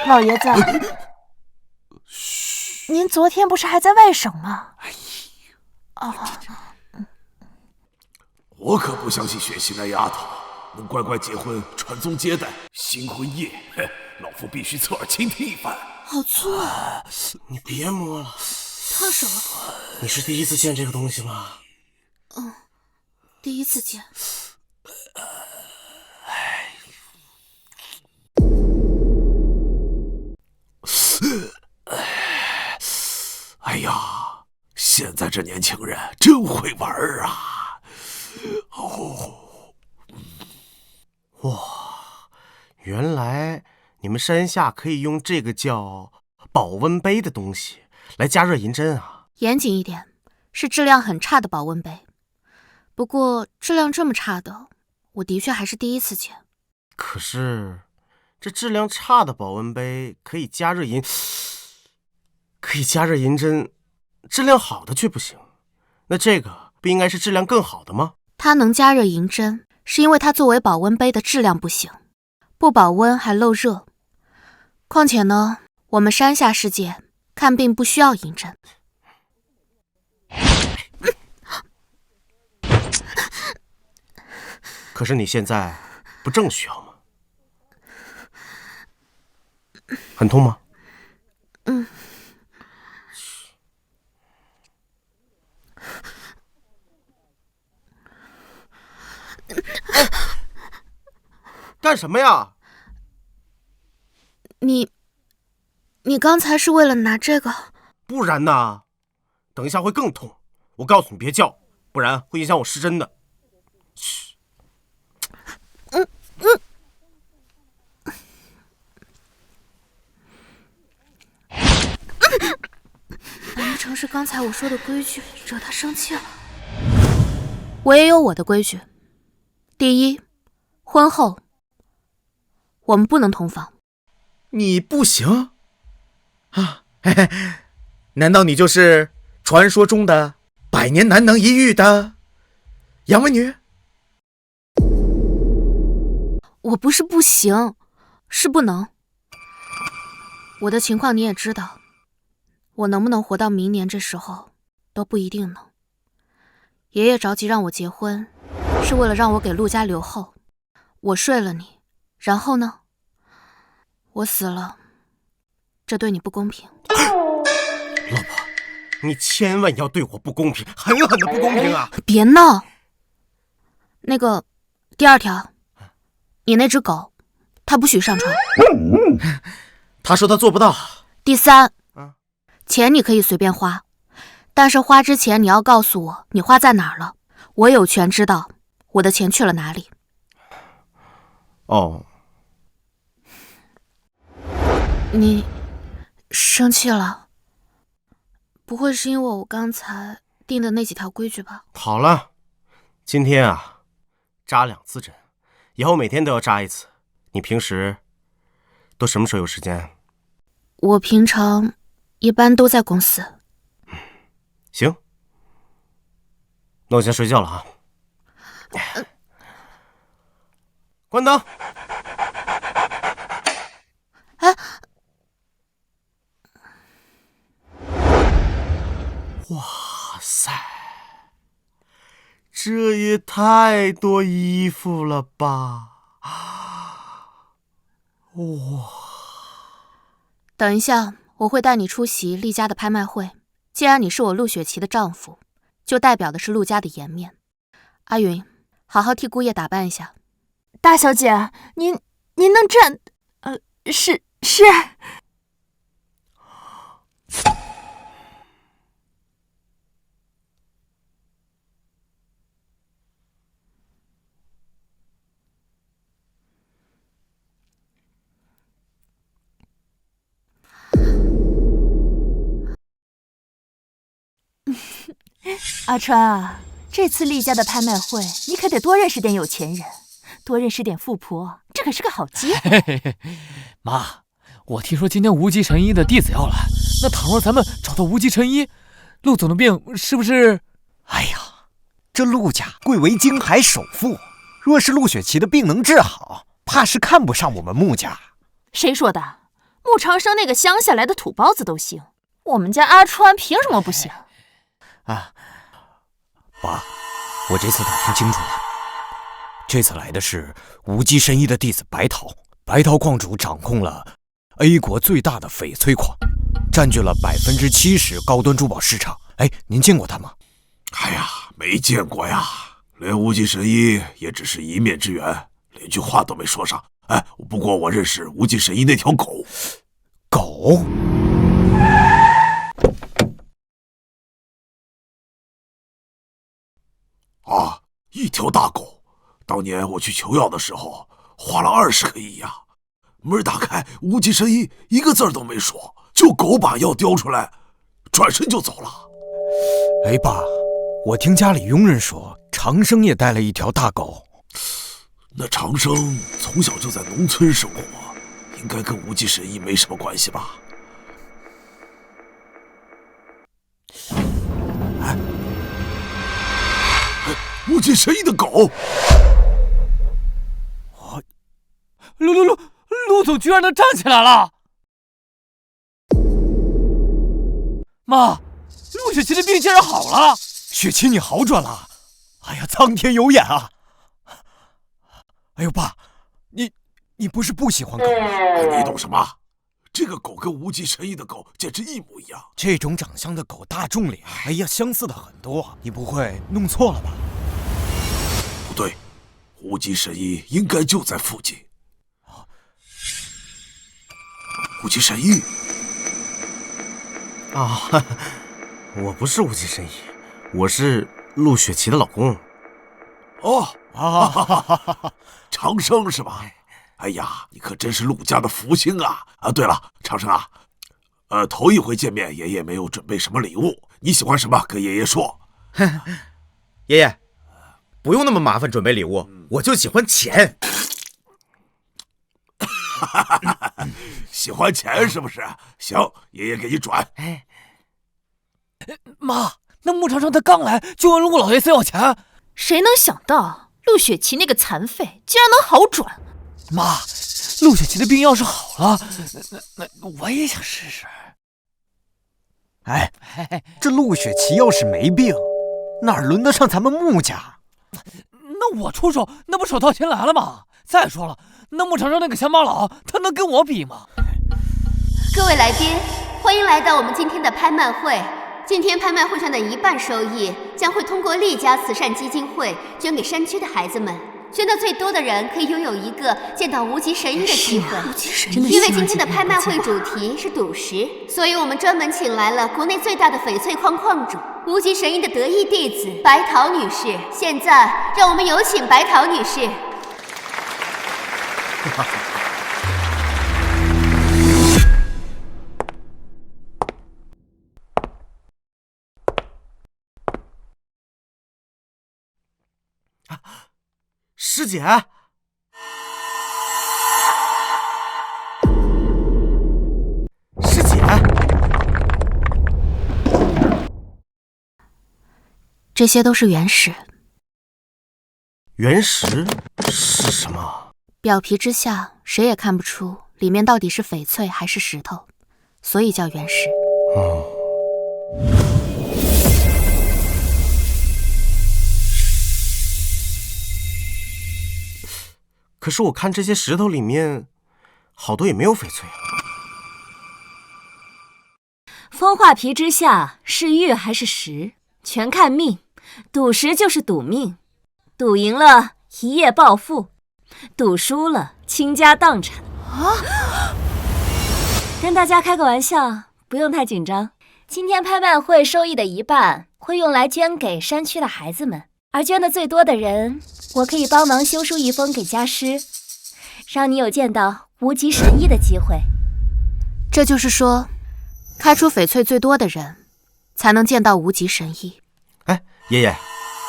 老爷子，您昨天不是还在外省吗？我可不相信雪溪那丫头能乖乖结婚传宗接代，新婚夜，老夫必须侧耳倾听一番。好粗啊！你别摸了，烫手。你是第一次见这个东西吗？第一次见。哎呀，现在这年轻人真会玩啊！哇，原来你们山下可以用这个叫保温杯的东西来加热银针啊？严谨一点，是质量很差的保温杯。不过质量这么差的，我的确还是第一次见。可是这质量差的保温杯可以加热银针，质量好的却不行。那这个不应该是质量更好的吗？它能加热银针，是因为它作为保温杯的质量不行，不保温还漏热。况且呢，我们山下世界看病不需要银针。可是你现在不正需要吗？很痛吗？干什么呀？你刚才是为了拿这个？不然呢？等一下会更痛。我告诉你别叫，不然会影响我施针的。嘘。难不成是刚才我说的规矩惹他生气了？我也有我的规矩。第一，婚后我们不能同房。你不行啊？嘿嘿，难道你就是传说中的百年难能一遇的杨文女？我不是不行，是不能。我的情况你也知道，我能不能活到明年这时候都不一定呢。爷爷着急让我结婚，是为了让我给陆家留后。我睡了你，然后呢？我死了，这对你不公平。老婆，你千万要对我不公平，狠狠的不公平啊！别闹。那个，第二条，你那只狗，它不许上床。他说他做不到。第三，钱你可以随便花，但是花之前你要告诉我你花在哪儿了，我有权知道我的钱去了哪里。哦，你生气了？不会是因为我刚才定的那几条规矩吧？好了，今天啊，扎2次针，以后每天都要扎1次。你平时都什么时候有时间？我平常一般都在公司。行，那我先睡觉了啊。关灯。哎，哇塞，这也太多衣服了吧！哇！等一下，我会带你出席厉家的拍卖会。既然你是我陆雪琪的丈夫，就代表的是陆家的颜面。阿云，好好替姑爷打扮一下。大小姐，您能站？是。阿川啊，这次厉家的拍卖会，你可得多认识点有钱人，多认识点富婆，这可是个好机会。嘿嘿嘿，妈，我听说今天无极神医的弟子要来，那倘若咱们找到无极神医，陆总的病是不是？哎呀，这陆家贵为京海首富，若是陆雪琪的病能治好，怕是看不上我们穆家。谁说的？穆长生那个乡下来的土包子都行，我们家阿川凭什么不行？啊，爸，我这次打听清楚了，这次来的是无极神医的弟子白桃。白桃矿主掌控了 A 国最大的翡翠矿，占据了70%高端珠宝市场。哎，您见过他吗？哎呀，没见过呀，连无极神医也只是一面之缘，连句话都没说上。哎，不过我认识无极神医那条狗。狗？啊，一条大狗。当年我去求药的时候，花了20个亿呀。门打开，无极神医一个字都没说，就狗把药叼出来，转身就走了。哎，爸，我听家里佣人说，长生也带了一条大狗。那长生从小就在农村生活，应该跟无极神医没什么关系吧？哎，无极神医的狗！陆总居然能站起来了！妈，陆雪琪的病竟然好了！雪琪，你好转了！哎呀，苍天有眼啊！哎呦，爸，你不是不喜欢狗吗？你懂什么？这个狗跟无极神医的狗简直一模一样。这种长相的狗大众脸，哎呀，相似的很多。你不会弄错了吧？不对，无极神医应该就在附近。无极神医啊，我不是无极神医，我是陆雪琪的老公。哦啊，长生是吧？哎呀，你可真是陆家的福星啊！啊，对了，长生啊，头一回见面，爷爷没有准备什么礼物，你喜欢什么跟爷爷说。爷爷，不用那么麻烦准备礼物，我就喜欢钱。喜欢钱是不是？行，爷爷给你转。妈，那穆长生他刚来就问陆老爷子要钱，谁能想到陆雪琪那个残废竟然能好转？妈，陆雪琪的病要是好了，那我也想试试。哎，这陆雪琪要是没病，哪轮得上咱们穆家？那我出手，那不手到擒来了吗？再说了，那穆长生那个乡巴佬，他能跟我比吗？各位来宾，欢迎来到我们今天的拍卖会。今天拍卖会上的一半收益将会通过丽家慈善基金会捐给山区的孩子们，捐的最多的人可以拥有一个见到无极神医的机会。因为今天的拍卖会主题是赌石，所以我们专门请来了国内最大的翡翠矿矿主无极神医的得意弟子白桃女士。现在让我们有请白桃女士。师姐，师姐，这些都是原石。原石是什么？表皮之下，谁也看不出里面到底是翡翠还是石头，所以叫原石。可是我看这些石头里面，好多也没有翡翠。风化皮之下是玉还是石，全看命。赌石就是赌命，赌赢了一夜暴富，赌输了倾家荡产。跟大家开个玩笑，不用太紧张。今天拍卖会收益的一半会用来捐给山区的孩子们，而捐的最多的人，我可以帮忙修书一封给家师，让你有见到无极神医的机会。这就是说，开出翡翠最多的人，才能见到无极神医。哎，爷爷，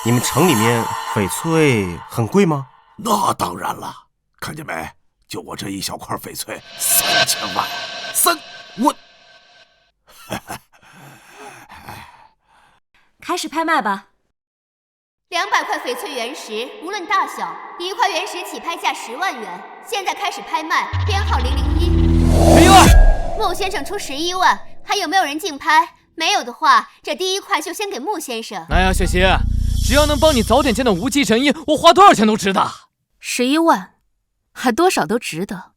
你们城里面翡翠很贵吗？那当然了，看见没？就我这一小块翡翠，3000万，我开始拍卖吧。200块翡翠原石，无论大小，1块原石起拍价10万元。现在开始拍卖，编号001。11万。穆先生出11万，还有没有人竞拍？没有的话，这第一块就先给穆先生。哎呀，雪琪，只要能帮你早点见到无极神医，我花多少钱都值得。11万，还多少都值得。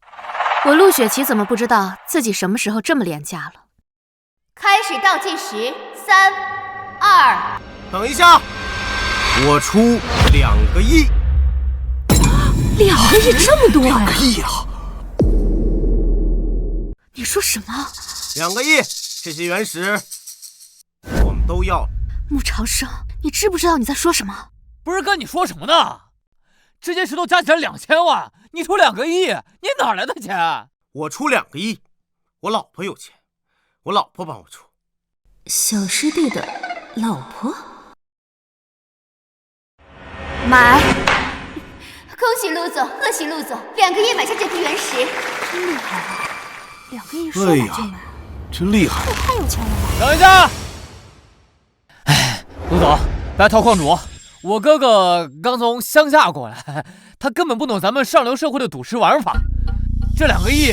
我陆雪琪怎么不知道自己什么时候这么廉价了？开始倒计时，3、2。等一下，我出2个亿。2个亿这么多呀2个亿啊！你说什么？2个亿，这些原石我们都要了。穆长生，你知不知道你在说什么？不是跟你说什么呢？这些石头加起来2000万，你出2个亿，你哪来的钱？我出2个亿，我老婆有钱，我老婆帮我出。小师弟的老婆？买！恭喜陆总，贺喜陆总，2个亿买下这批原石，真厉害啊！2个亿说哎呀买就买，真厉害！太有钱了吧！等一下，陆总，白桃矿主，我哥哥刚从乡下过来，他根本不懂咱们上流社会的赌石玩法。这2个亿，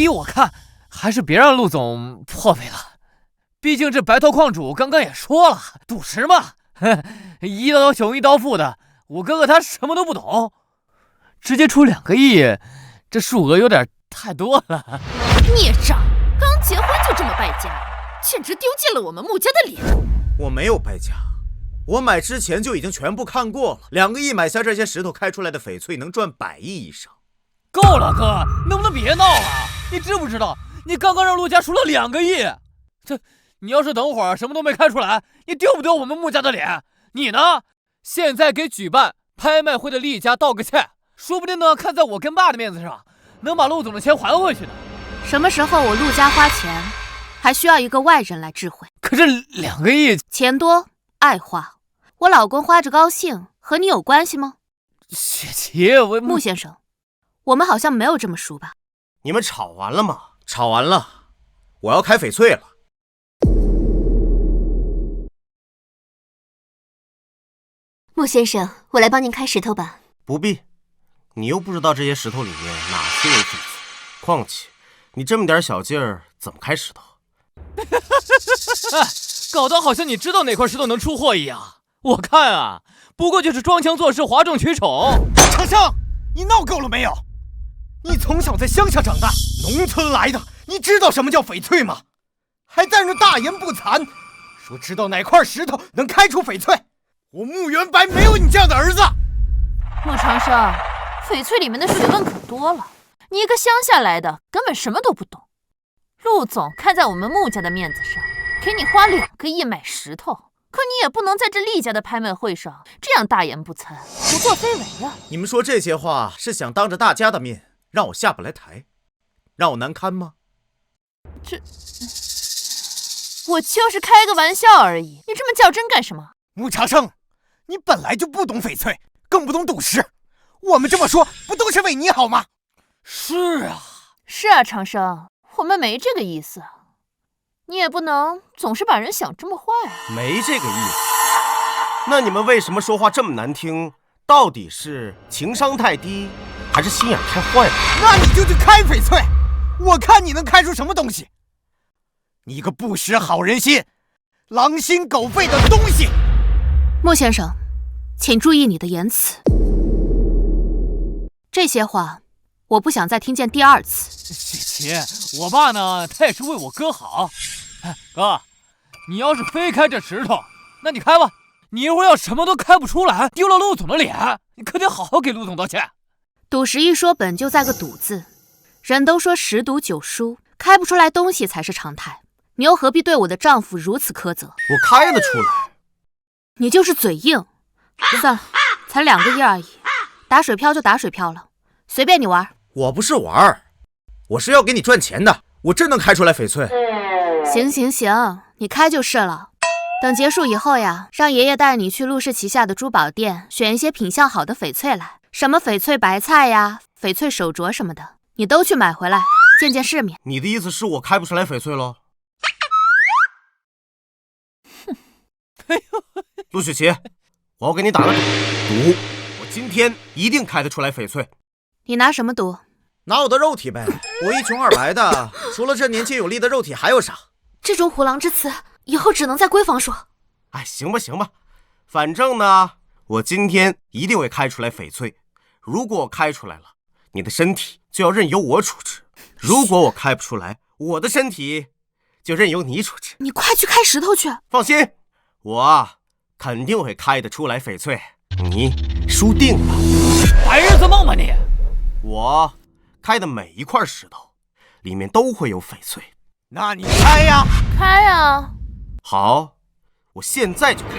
我看还是别让陆总破费了。毕竟这白桃矿主刚刚也说了，赌石嘛，一刀雄一刀父的，我哥哥他什么都不懂，直接出2个亿，这数额有点太多了。孽障，刚结婚就这么败家，简直丢尽了我们穆家的脸。我没有败家，我买之前就已经全部看过了。2个亿买下这些石头开出来的翡翠，能赚100亿以上。够了，哥，能不能别闹了？你知不知道，你刚刚让陆家输了2个亿？你要是等会儿什么都没开出来，你丢不丢我们穆家的脸？你呢？现在给举办拍卖会的厉家道个歉，说不定呢，看在我跟爸的面子上，能把陆总的钱还回去呢。什么时候我陆家花钱，还需要一个外人来智慧？可这2个亿，钱多爱花，我老公花着高兴，和你有关系吗？雪琪，穆先生，我们好像没有这么熟吧？你们吵完了吗？吵完了，我要开翡翠了。穆先生，我来帮您开石头吧。不必，你又不知道这些石头里面哪些为翡翠，况且你这么点小劲儿，怎么开石头？搞得好像你知道哪块石头能出货一样。我看啊，不过就是装腔作势、哗众取宠。长生，你闹够了没有？你从小在乡下长大，农村来的，你知道什么叫翡翠吗？还在那大言不惭，说知道哪块石头能开出翡翠。我穆元白没有你这样的儿子。穆长生，翡翠里面的学问可多了，你一个乡下来的，根本什么都不懂。陆总看在我们穆家的面子上，给你花2个亿买石头，可你也不能在这厉家的拍卖会上这样大言不惭、胡作非为啊！你们说这些话是想当着大家的面让我下不来台，让我难堪吗？我就是开个玩笑而已，你这么较真干什么？穆长生，你本来就不懂翡翠，更不懂赌石，我们这么说不都是为你好吗？是啊，是啊，长生，我们没这个意思，你也不能总是把人想这么坏啊。没这个意思。那你们为什么说话这么难听？到底是情商太低，还是心眼太坏了？那你就去开翡翠，我看你能开出什么东西！你个不识好人心、狼心狗肺的东西！穆先生，请注意你的言辞。这些话，我不想再听见第2次。雪琪，我爸呢，他也是为我哥好。哥，你要是非开这石头，那你开吧。你一会儿要什么都开不出来，丢了陆总的脸，你可得好好给陆总道歉。赌石一说本就在个赌字，人都说10赌9输，开不出来东西才是常态。你又何必对我的丈夫如此苛责？我开得出来。你就是嘴硬。算了，才2个亿而已，打水漂就打水漂了，随便你玩。我不是玩，我是要给你赚钱的，我真能开出来翡翠。行，你开就是了。等结束以后呀，让爷爷带你去陆氏旗下的珠宝店选一些品相好的翡翠来，什么翡翠白菜呀、翡翠手镯什么的，你都去买回来，见见世面。你的意思是我开不出来翡翠喽？陆雪琪，我要给你打个赌，我今天一定开得出来翡翠。你拿什么赌？拿我的肉体呗！我一穷二白的，除了这年轻有力的肉体还有啥？这种虎狼之词，以后只能在闺房说。哎，行吧行吧，反正呢，我今天一定会开出来翡翠。如果我开出来了，你的身体就要任由我处置；如果我开不出来，我的身体就任由你处置。你快去开石头去！放心，我肯定会开得出来翡翠。你输定了。白日做梦吧你！我开的每一块石头里面都会有翡翠。那你开呀！开啊！好，我现在就开。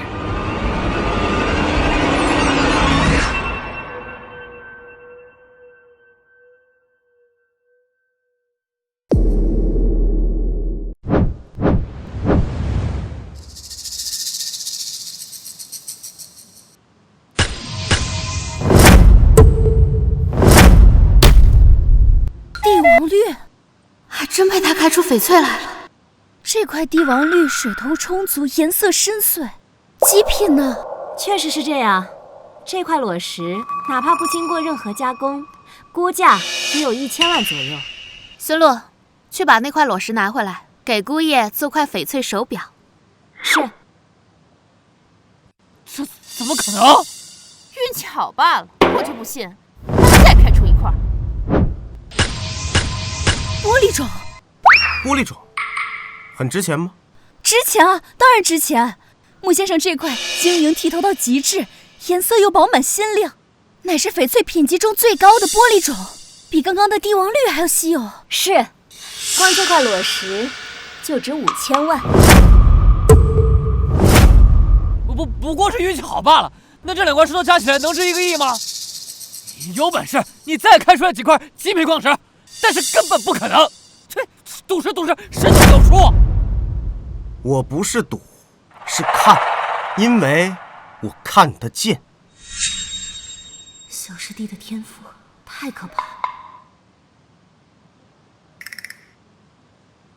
帝王绿，还真被他开出翡翠来了。这块帝王绿水头充足，颜色深邃，极品呢。确实是这样，这块裸石哪怕不经过任何加工，估价也有1000万左右。孙露，去把那块裸石拿回来，给姑爷做块翡翠手表。是。这怎么可能？运气好罢了，我就不信他再开出一块。玻璃种，玻璃种很值钱吗？值钱啊，当然值钱。穆先生这块晶莹剔透到极致，颜色又饱满鲜亮，乃是翡翠品级中最高的玻璃种，比刚刚的帝王绿还要稀有。是，光这块裸石就值5000万。不过是运气好罢了。那这2块石头加起来能值1个亿吗？有本事你再开出来几块极品矿石，但是根本不可能。切，赌石，谁都有输。我不是赌，是看，因为我看得见。小师弟的天赋太可怕了。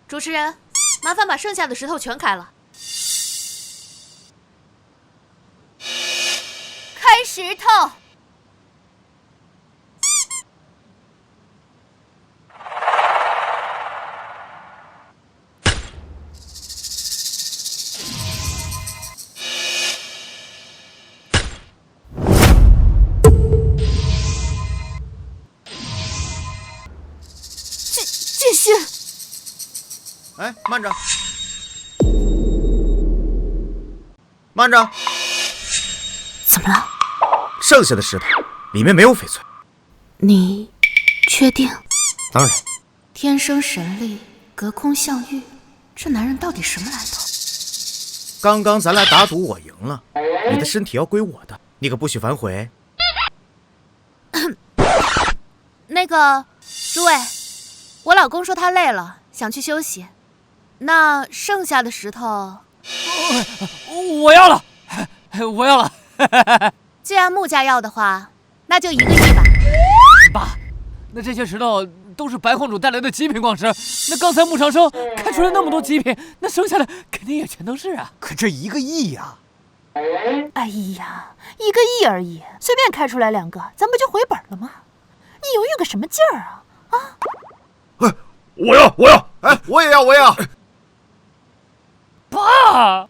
主持人，麻烦把剩下的石头全开了。开石头。这是……哎，慢着，慢着！怎么了？剩下的石头里面没有翡翠。你确定？当然。天生神力，隔空相遇，这男人到底什么来头？刚刚咱俩打赌，我赢了，你的身体要归我的，你可不许反悔。那个，诸位，我老公说他累了，想去休息。那剩下的石头，我要了，我要了。既然穆家要的话，那就1个亿吧。爸，那这些石头都是白矿主带来的极品矿石，那刚才穆长生开出来那么多极品，那剩下的肯定也全都是啊。可这1个亿呀！哎呀，1个亿而已，随便开出来2个，咱不就回本了吗？你犹豫个什么劲儿啊？啊！哎，我要！哎，我也要！爸，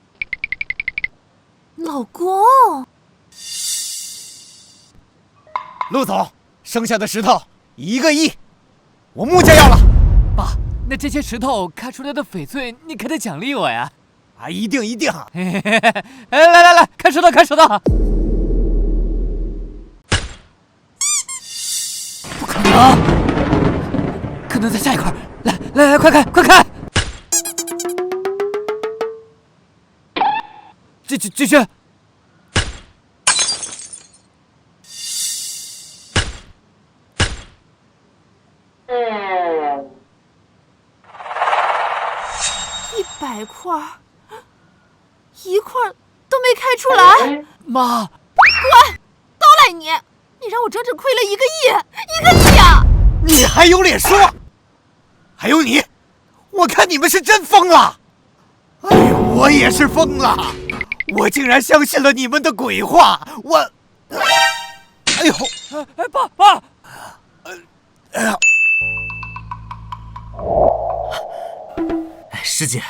老公，陆总，剩下的石头1个亿，我穆家要了。爸，那这些石头开出来的翡翠，你可得奖励我呀！啊，一定！哎，来，开石头！不可能，可能在下一块。来，快开！继续。100块，1块都没开出来。妈，滚！都赖你！你让我整整亏了1个亿，1个亿啊！你还有脸说？还有你，我看你们是真疯了！哎呦，我也是疯了，我竟然相信了你们的鬼话！哎呦，爸，哎呀，师姐，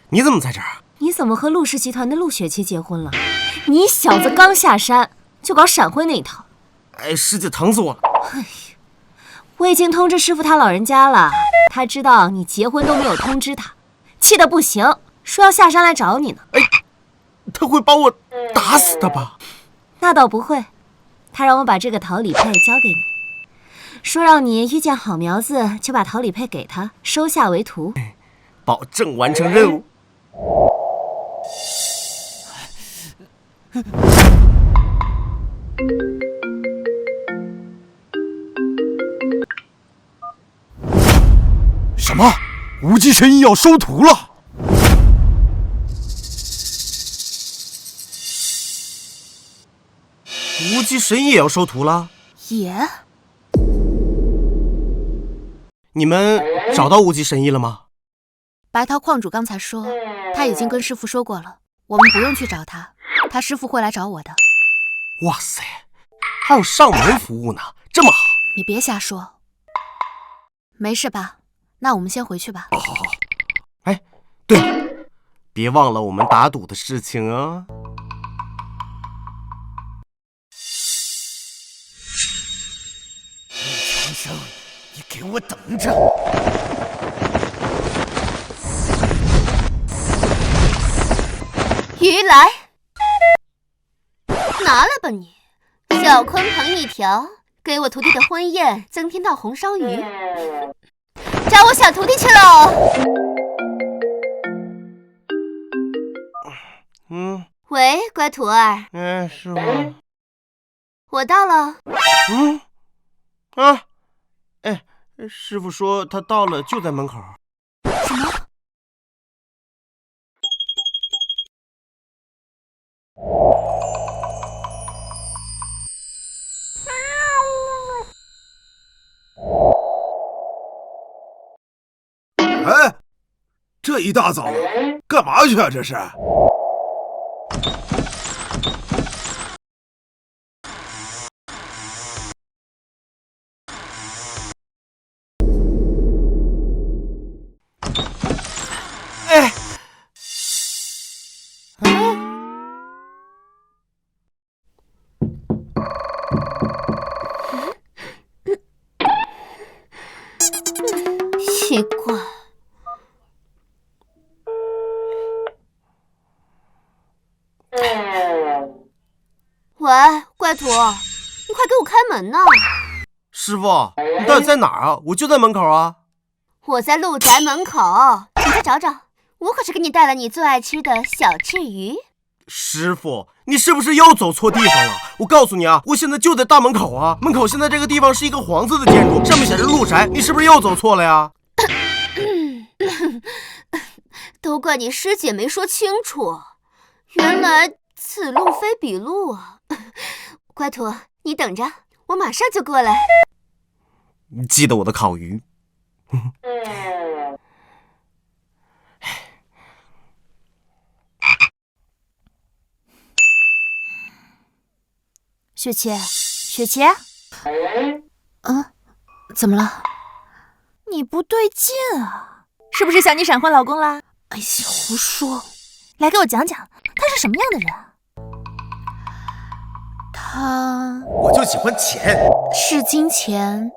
你怎么在这儿？你怎么和陆氏集团的陆雪琪结婚了？你小子刚下山就搞闪婚那一套。哎，师姐疼死我了！哎呀，我已经通知师傅他老人家了，他知道你结婚都没有通知他，气得不行，说要下山来找你呢。哎，他会把我打死的吧？那倒不会，他让我把这个桃李佩交给你，说让你遇见好苗子就把桃李佩给他，收下为徒，保证完成任务。什么？无极神医要收徒了？无极神医也要收徒了？也？你们找到无极神医了吗？白桃矿主刚才说，他已经跟师傅说过了，我们不用去找他，他师傅会来找我的。哇塞，还有上门服务呢，这么好！你别瞎说。没事吧？那我们先回去吧。好。哎，对了，别忘了我们打赌的事情啊！陆长生，你给我等着！鱼来，拿来吧你，小鲲鹏一条，给我徒弟的婚宴增添道红烧鱼。找我小徒弟去喽！喂，乖徒儿。师傅。我到了。师傅说他到了，就在门口。什么？哎，这一大早的，干嘛去啊？这是？奇怪。喂，怪徒，你快给我开门呐！师傅，你到底在哪儿啊？我就在门口啊。我在陆宅门口，你再找找，我可是给你带了你最爱吃的小翅鱼。师傅，你是不是又走错地方了？我告诉你啊，我现在就在大门口啊。门口现在这个地方是一个黄色的建筑，上面写着陆宅，你是不是又走错了呀？都怪你师姐没说清楚，原来此路非彼路啊！乖徒，你等着，我马上就过来。记得我的烤鱼。雪琪，雪琪，怎么了？你不对劲啊，是不是想你闪婚老公啦？哎呀，胡说！来给我讲讲，他是什么样的人？我就喜欢钱，视金钱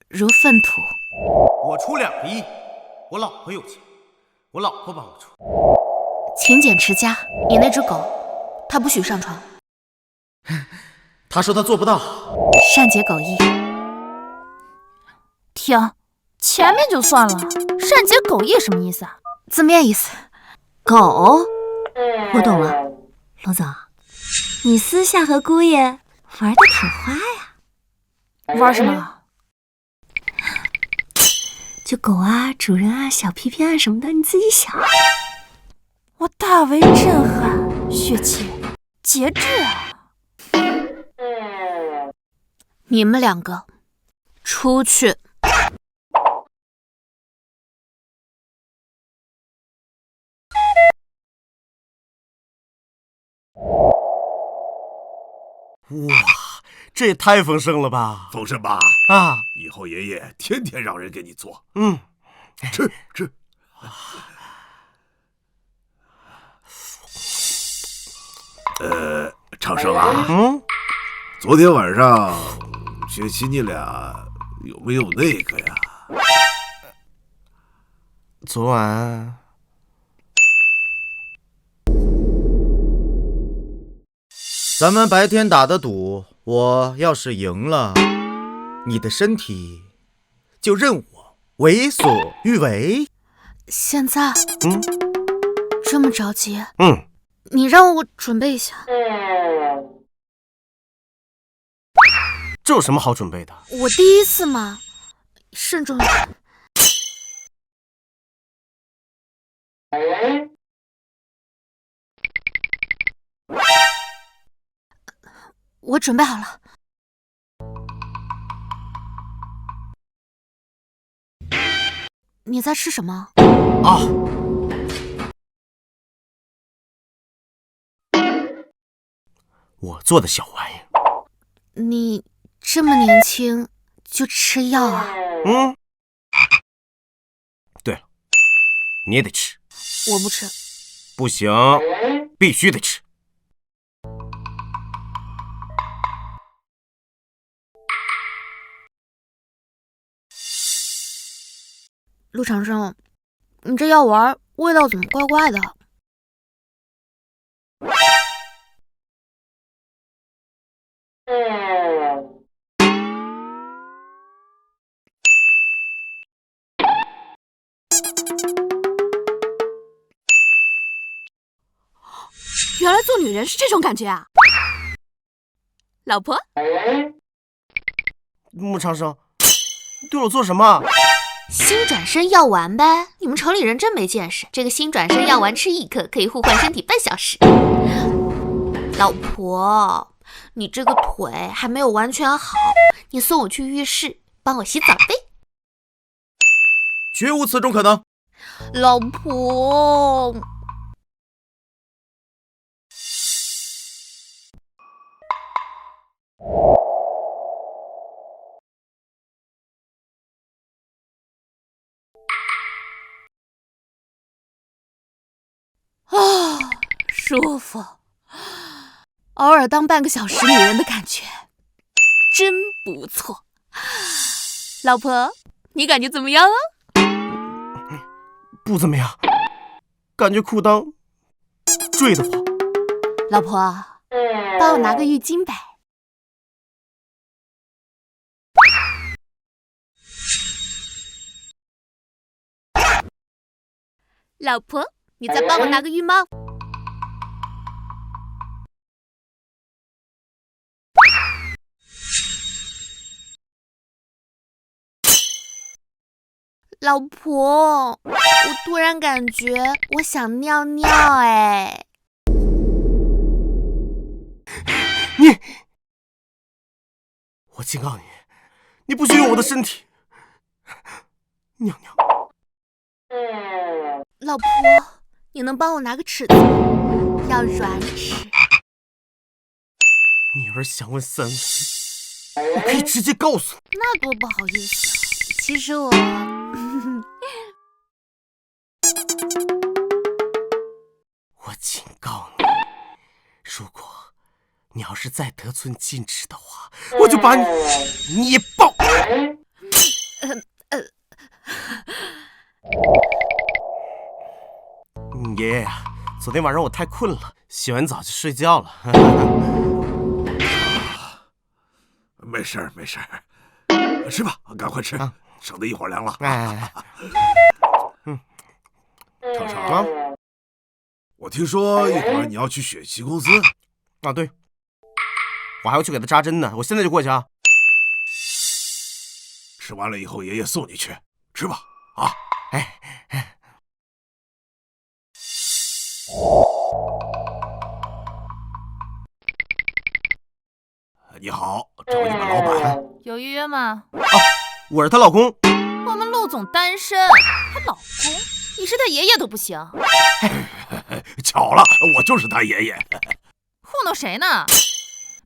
如粪土。我出2个亿，我老婆有钱，我老婆帮我出。勤俭持家，你那只狗，它不许上床。他说他做不到，善解狗意。停，前面就算了，善解狗意什么意思啊？字面意思。狗，我懂了。龙总，你私下和姑爷玩的挺花呀。玩什么？就狗啊、主人啊、小屁屁啊什么的，你自己想。我大为震撼，雪琪，节制啊！你们2个出去。哇，这也太丰盛了吧！丰盛吧？啊，以后爷爷天天让人给你做。嗯，吃。长生啊，昨天晚上学习你俩有没有那个呀？昨晚咱们白天打的赌，我要是赢了，你的身体就任我为所欲为。现在，这么着急？你让我准备一下。这有什么好准备的？我第一次嘛，慎重一点。我准备好了。你在吃什么？啊！我做的小玩意。你这么年轻就吃药啊？对了，你也得吃。我不吃。不行，必须得吃。陆长生，你这药丸味道怎么怪怪的？原来做女人是这种感觉啊！老婆，穆长生，你对我做什么？新转身药丸呗，你们城里人真没见识。这个新转身药丸吃1颗可以互换身体半小时。老婆，你这个腿还没有完全好，你送我去浴室帮我洗澡呗。绝无此种可能。老婆。舒服，偶尔当半个小时女人的感觉真不错。老婆，你感觉怎么样啊？不怎么样，感觉裤裆坠得慌。老婆，帮我拿个浴巾呗。老婆，你再帮我拿个浴帽。老婆，我突然感觉我想尿尿哎。我警告你，你不许用我的身体尿尿。老婆，你能帮我拿个尺子？要软尺。你要是想问3围，我可以直接告诉你。那多不好意思啊！其实我……我警告你，如果你要是再得寸进尺的话，我就把你捏爆。爷爷呀，昨天晚上我太困了，洗完澡就睡觉了。没事儿，没事儿，吃吧，赶快吃，省得一会儿凉了。长生，我听说一会儿你要去雪琪公司啊？对，我还要去给他扎针呢，我现在就过去啊。吃完了以后，爷爷送你去，吃吧，啊！你好，找你们老板。有预约吗？我是她老公。我们陆总单身，还老公？你是他爷爷都不行。巧了，我就是他爷爷。糊弄谁呢？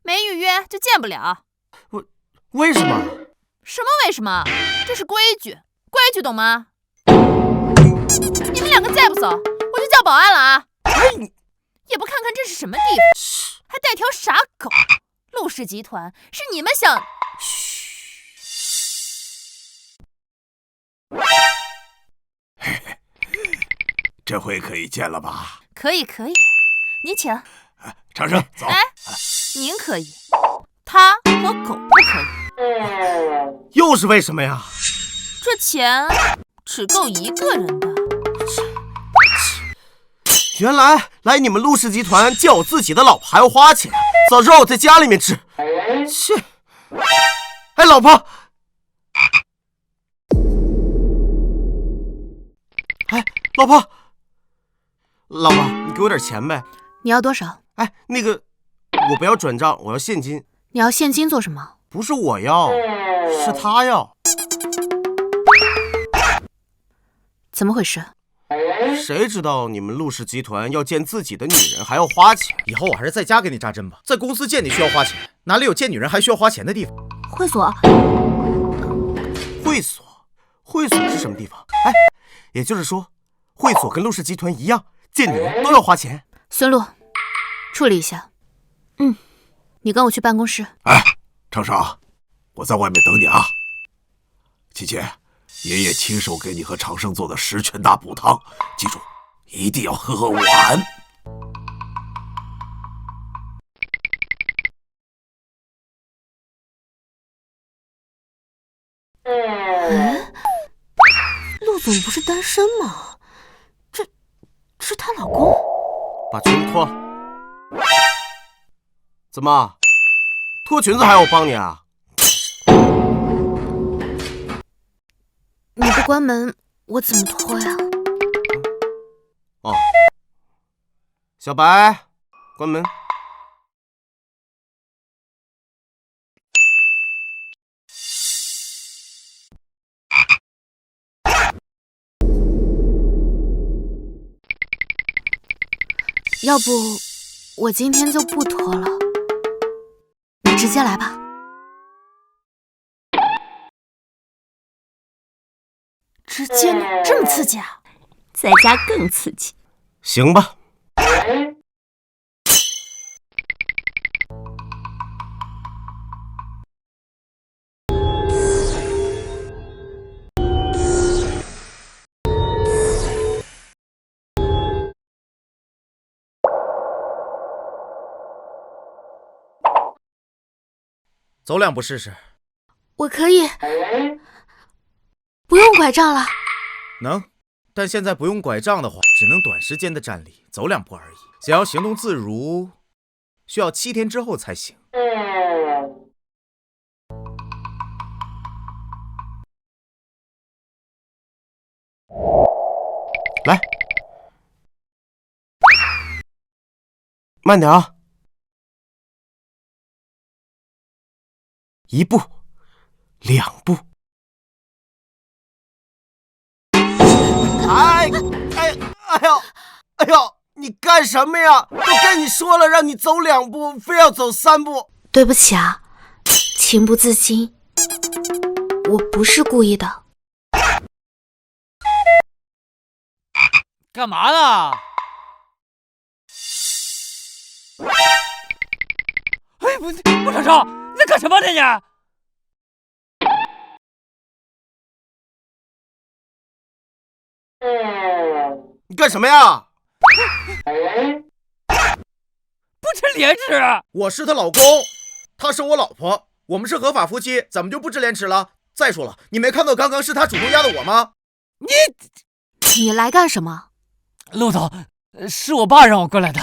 没预约就见不了。为什么？什么为什么？这是规矩，规矩懂吗？你们两个再不走，我就叫保安了啊！也不看看这是什么地方，还带条傻狗。陆氏集团是你们想……这回可以见了吧？可以，你请。长生，走。哎，您可以，他和狗不可以。又是为什么呀？这钱只够一个人的。原来来你们陆氏集团见我自己的老婆还要花钱，早知道我在家里面吃。切！哎，老婆！哎，老婆，你给我点钱呗。你要多少？哎，那个，我不要转账，我要现金。你要现金做什么？不是我要，是他要。怎么回事？谁知道你们陆氏集团要见自己的女人还要花钱？以后我还是在家给你扎针吧，在公司见你需要花钱，哪里有见女人还需要花钱的地方？会所。会所是什么地方？哎，也就是说，会所跟陆氏集团一样，见女人都要花钱。孙路，处理一下。你跟我去办公室。哎，长生，我在外面等你啊。琪琪，爷爷亲手给你和长生做的十全大补汤，记住，一定要喝完。陆总不是单身吗？这是她老公。把裙子脱了。怎么，脱裙子还要我帮你啊？你不关门，我怎么脱呀？哦，小白，关门。要不我今天就不脱了，你直接来吧。直接呢？这么刺激啊？在家更刺激。行吧。走两步试试。我可以，不用拐杖了。能，但现在不用拐杖的话，只能短时间的站立，走两步而已。想要行动自如，需要7天之后才行。来，慢点啊。1步，2步。哎呦，你干什么呀？都跟你说了，让你走2步，非要走3步。对不起啊，情不自禁，我不是故意的。干嘛呢？哎，不，长生，你在干什么呢你？你干什么呀？不知廉耻！我是她老公，她是我老婆，我们是合法夫妻，怎么就不知廉耻了？再说了，你没看到刚刚是她主动压的我吗？你来干什么？陆总，是我爸让我过来的。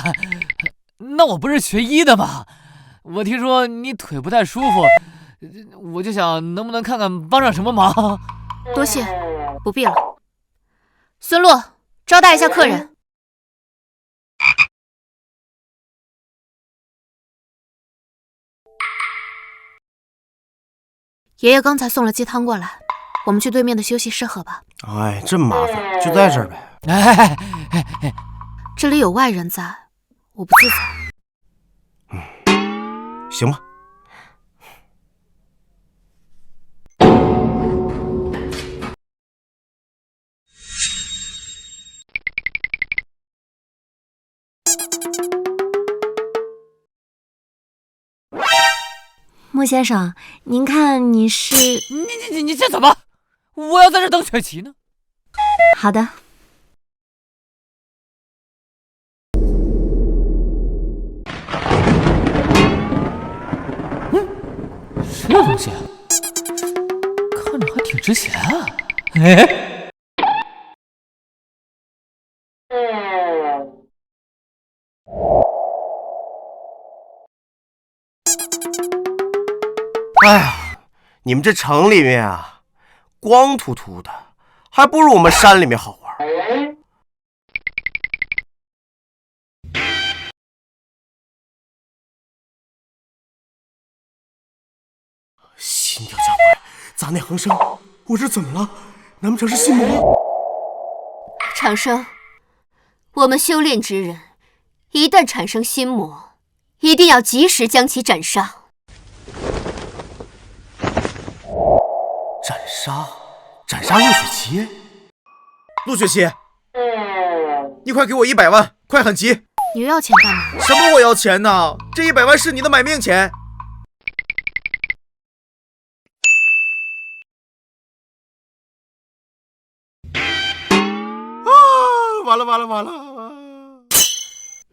那我不是学医的吗？我听说你腿不太舒服，我就想能不能看看帮上什么忙。多谢，不必了。孙洛，招待一下客人。爷爷刚才送了鸡汤过来，我们去对面的休息室喝吧。哎，这么麻烦，就在这儿呗。这里有外人在，我不自在。行吧。穆先生，您看你是……你这怎么？我要在这等雪琪呢。好的。什么东西？看着还挺值钱啊！哎，哎呀，你们这城里面啊，光秃秃的，还不如我们山里面好玩。心跳加快，杂念横生，我这怎么了？难不成是心魔？长生，我们修炼之人，一旦产生心魔，一定要及时将其斩杀。斩杀陆雪琪？陆雪琪，你快给我100万，快很急！你又要钱干嘛？什么我要钱呢？这100万是你的买命钱。完了！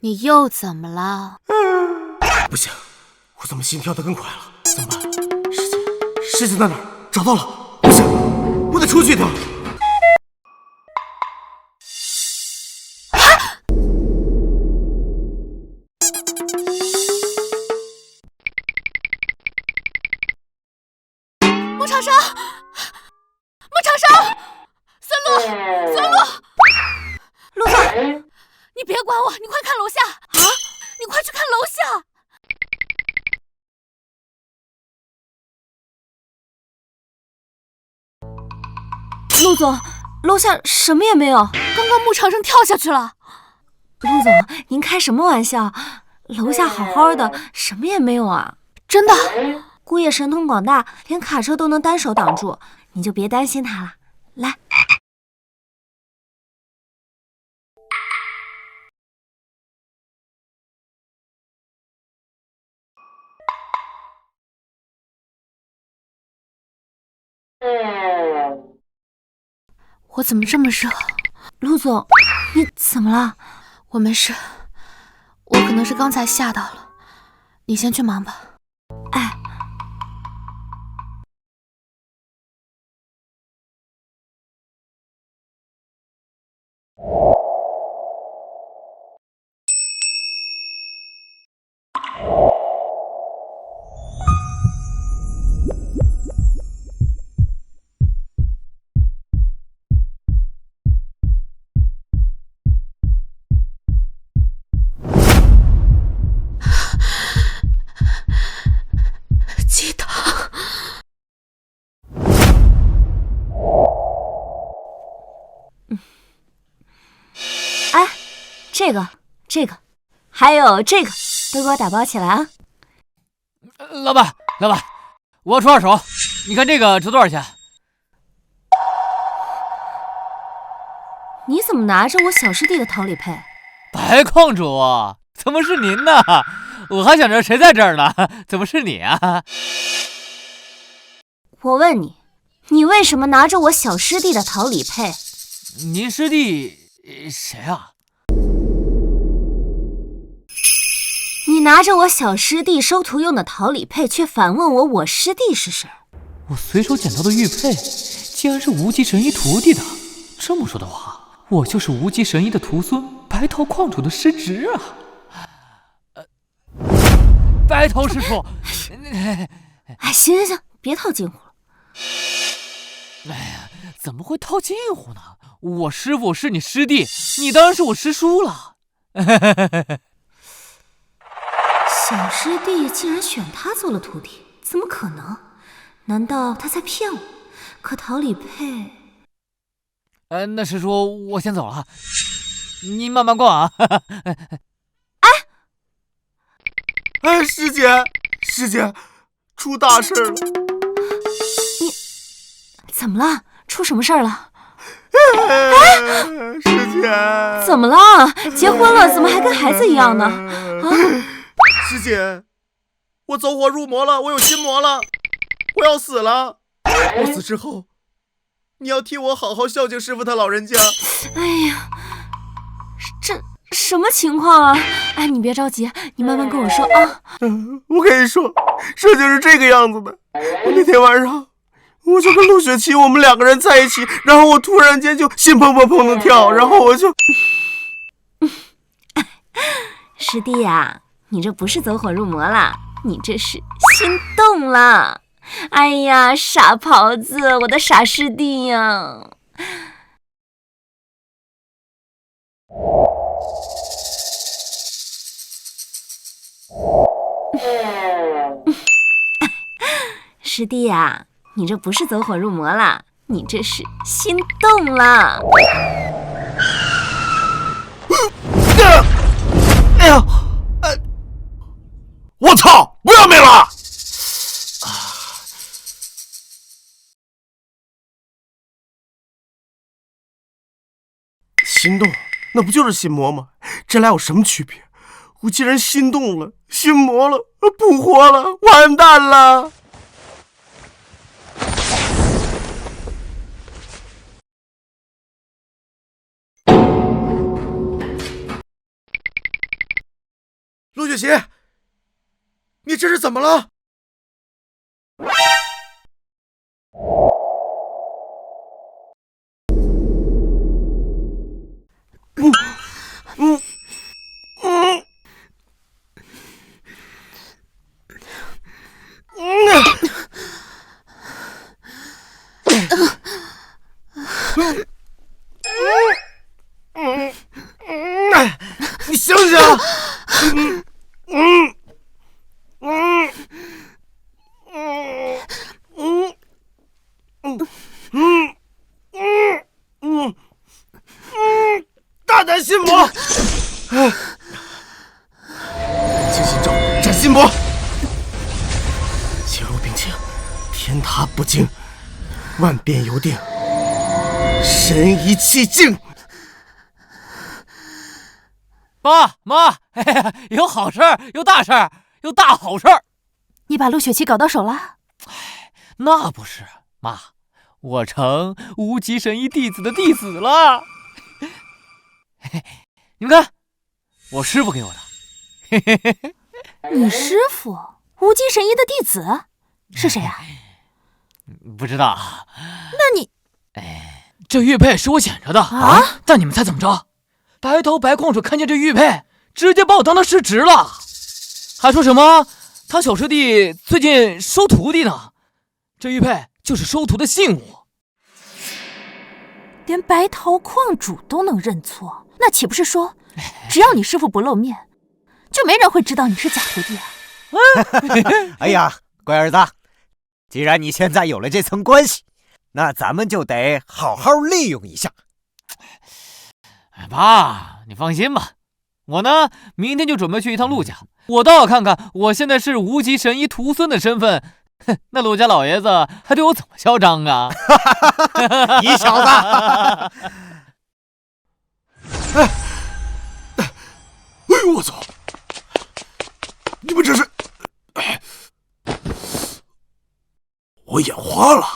你又怎么了？不行，我怎么心跳得更快了？怎么办？师姐在哪儿？找到了！不行，我得出去一趟。穆长生，孙路，陆总，你别管我，你快看楼下啊！你快去看楼下。陆总，楼下什么也没有。刚刚穆长生跳下去了。陆总，您开什么玩笑？楼下好好的，什么也没有啊！真的？姑爷神通广大，连卡车都能单手挡住，你就别担心他了。来。我怎么这么热？陆总，你怎么了？我没事，我可能是刚才吓到了。你先去忙吧。哎。这个，还有这个，都给我打包起来啊！老板，我要出2手，你看这个值多少钱？你怎么拿着我小师弟的桃李配？白矿主，怎么是您呢？我还想着谁在这儿呢，怎么是你啊？我问你，你为什么拿着我小师弟的桃李配？您师弟谁啊？你拿着我小师弟收徒用的桃李配，却反问我师弟是谁？我随手捡到的玉佩，竟然是无极神医徒弟的。这么说的话，我就是无极神医的徒孙，白桃矿主的师侄啊！白桃师叔，哎，行，别套近乎了。哎呀，怎么会套近乎呢？我师傅是你师弟，你当然是我师叔了。小师弟竟然选他做了徒弟，怎么可能？难道他在骗我？可桃李配……那师叔，我先走了，您慢慢逛啊。哎，师姐，出大事了！你怎么了？出什么事儿了？师姐，怎么了？结婚了，怎么还跟孩子一样呢？啊！师姐，我走火入魔了，我有心魔了，我要死了。我死之后，你要替我好好孝敬师傅他老人家。哎呀，这什么情况啊？哎，你别着急，你慢慢跟我说啊。我跟你说，事情是这个样子的。那天晚上，我就跟陆雪琪我们2个人在一起，然后我突然间就心砰砰砰的跳，然后我就……师弟呀，你这不是走火入魔啦，你这是心动了。哎呀，傻狍子，我的傻师弟呀！师弟呀，你这不是走火入魔啦，你这是心动了。哎呀，我操！不要命了！心动，那不就是心魔吗？这俩有什么区别？我既然心动了，心魔了，不活了，完蛋了！陆雪琪，你这是怎么了？你醒醒！大胆心魔！静心咒，斩心魔！清如冰清，天塌不惊，万变有定，神怡气静。妈，有好事儿，有大事儿，有大好事儿！你把陆雪琪搞到手了？那不是，妈，我成无极神医弟子的弟子了。你们看，我师傅给我的。你师傅无极神医的弟子是谁啊？不知道。那你，这玉佩是我捡着的啊！但你们猜怎么着？白头白矿主看见这玉佩，直接把我当他师侄了，还说什么他小师弟最近收徒弟呢。这玉佩就是收徒的信物。连白桃矿主都能认错，那岂不是说，只要你师傅不露面，就没人会知道你是假徒弟啊？哎呀，乖儿子，既然你现在有了这层关系，那咱们就得好好利用一下。爸，你放心吧，我呢明天就准备去一趟陆家，我倒要看看我现在是无极神医徒孙的身份，那陆家老爷子还对我怎么嚣张啊？你小子！哎呦我操！你们这是……我眼花了。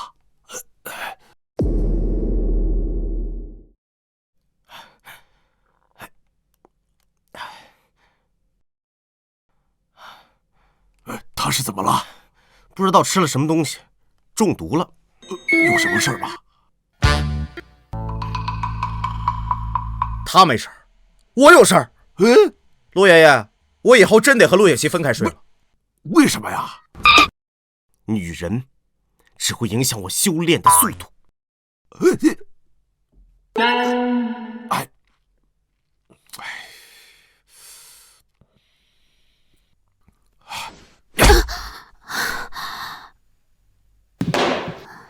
他是怎么了？不知道吃了什么东西，中毒了。有什么事吧？他没事儿，我有事儿。陆爷爷，我以后真得和陆雪琪分开睡了。为什么呀？女人只会影响我修炼的速度。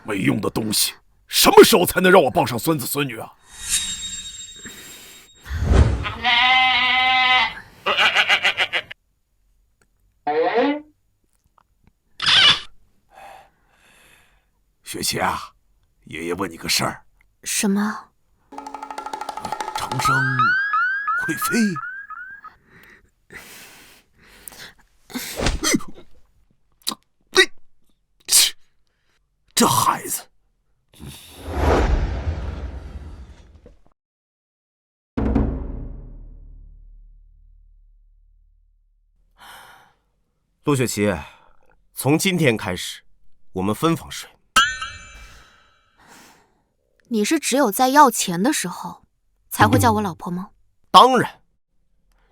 没用的东西，什么时候才能让我抱上孙子孙女啊？雪琪啊，爷爷问你个事儿。什么？长生会飞？陆雪琪，从今天开始，我们分房睡。你是只有在要钱的时候才会叫我老婆吗？当然，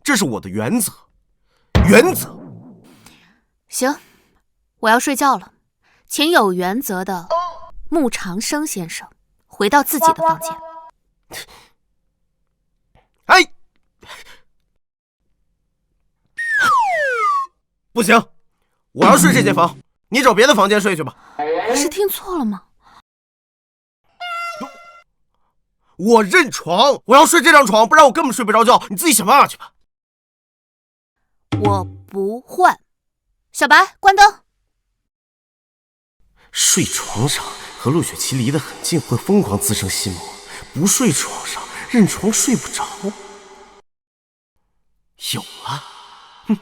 这是我的原则。原则。行，我要睡觉了，请有原则的穆长生先生回到自己的房间。哎，不行，我要睡这间房，你找别的房间睡去吧。我是听错了吗？我认床，我要睡这张床，不然我根本睡不着觉。你自己想办法去吧。我不换。小白，关灯。睡床上和陆雪琪离得很近，会疯狂滋生心魔；不睡床上，认床睡不着。有了，哼！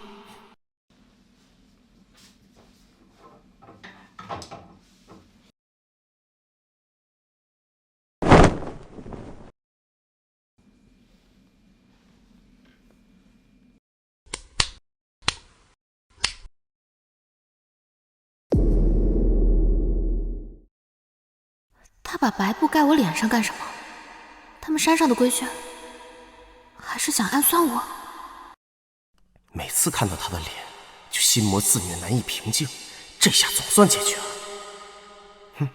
他把白布盖我脸上干什么？他们山上的规矩，还是想暗算我？每次看到他的脸，就心魔自虐，难以平静。这下总算解决了。哼！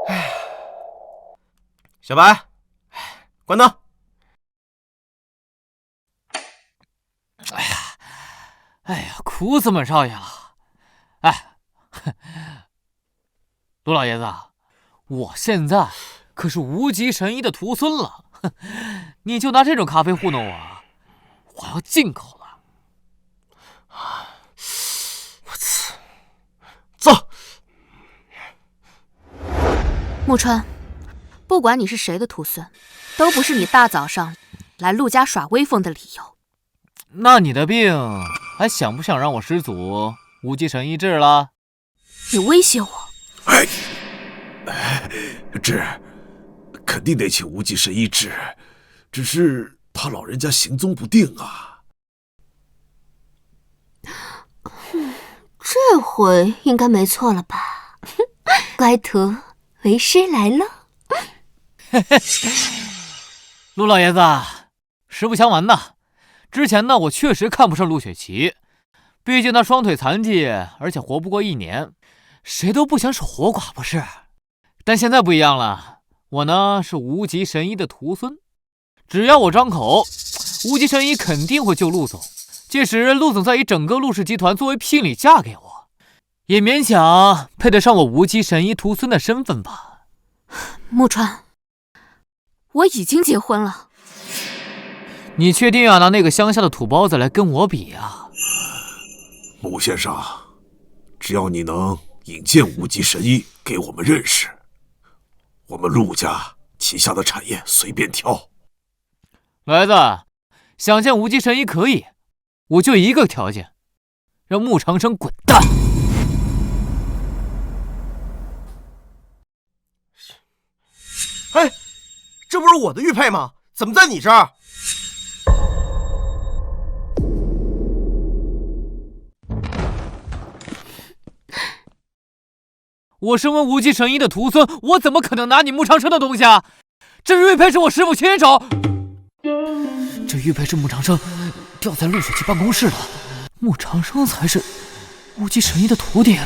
哎，小白，关灯。哎呀，苦死本少爷了！哎，陆老爷子，我现在可是无极神医的徒孙了，你就拿这种咖啡糊弄我，我要进口了。我操！走。木川，不管你是谁的徒孙，都不是你大早上来陆家耍威风的理由。那你的病还想不想让我师祖无极神医治了？你威胁我？治，肯定得请无极神医治，只是他老人家行踪不定啊。这回应该没错了吧？乖徒，为师来了。陆老爷子，实不相瞒呐，之前呢我确实看不上陆雪琪，毕竟她双腿残疾，而且活不过1年，谁都不想守活寡不是？但现在不一样了，我呢是无极神医的徒孙，只要我张口，无极神医肯定会救陆总。届时陆总再以整个陆氏集团作为聘礼嫁给我，也勉强配得上我无极神医徒孙的身份吧。木川，我已经结婚了。你确定要拿那个乡下的土包子来跟我比啊？穆先生，只要你能引荐无极神医给我们认识，我们陆家旗下的产业随便挑。老爷子，想见无极神医可以，我就一个条件，让穆长生滚蛋。哎，这不是我的玉佩吗？怎么在你这儿？我身为无极神医的徒孙，我怎么可能拿你穆长生的东西啊？这玉佩是我师父亲手，这玉佩是穆长生掉在陆雪琪办公室的，穆长生才是无极神医的徒弟。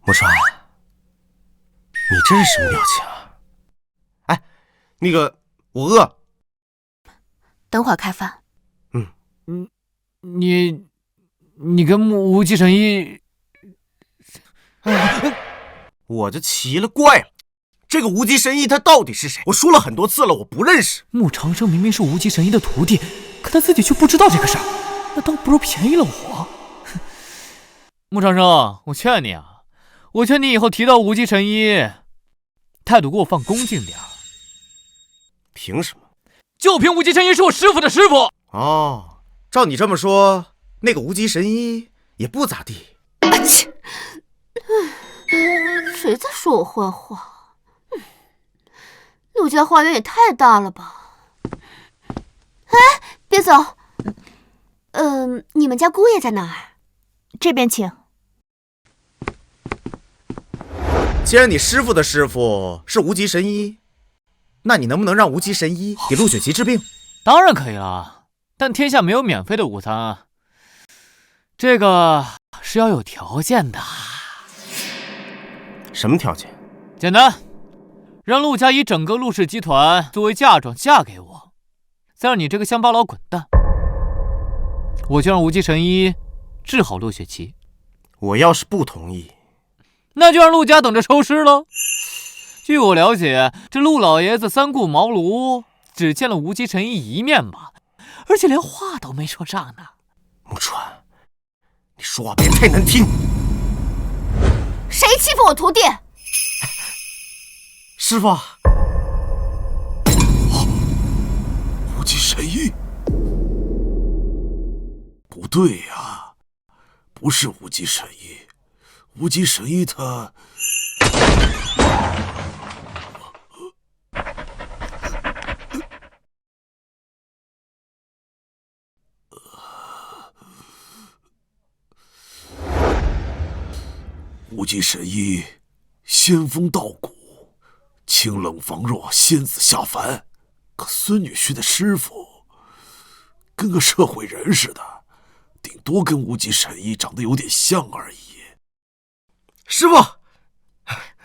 木川，你这是什么表情啊？哎，那个，我饿。等会儿开饭。你跟无极神医，我就奇了怪了，这个无极神医他到底是谁？我说了很多次了，我不认识。穆长生明明是无极神医的徒弟，可他自己却不知道这个事儿，那倒不如便宜了我。穆长生，我劝你啊，我劝你以后提到无极神医，态度给我放恭敬点。凭什么？就凭无极神医是我师父的师父。哦，照你这么说，那个无极神医也不咋地。谁在说我坏话？陆家花园也太大了吧！哎，别走！你们家姑爷在哪儿？这边请。既然你师傅的师傅是无极神医，那你能不能让无极神医给陆雪琪治病？当然可以了，但天下没有免费的午餐啊，这个是要有条件的。什么条件？简单，让陆家以整个陆氏集团作为嫁妆嫁给我，再让你这个乡巴佬滚蛋，我就让无极神医治好陆雪琪。我要是不同意，那就让陆家等着收尸喽。据我了解，这陆老爷子三顾茅庐，只见了无极神医一面吧，而且连话都没说上呢。木川，你说话别太难听。谁欺负我徒弟？师傅，无极神医？不对呀，不是无极神医，无极神医他……无极神医，仙风道骨，清冷防弱，仙子下凡。可孙女婿的师傅，跟个社会人似的，顶多跟无极神医长得有点像而已。师傅，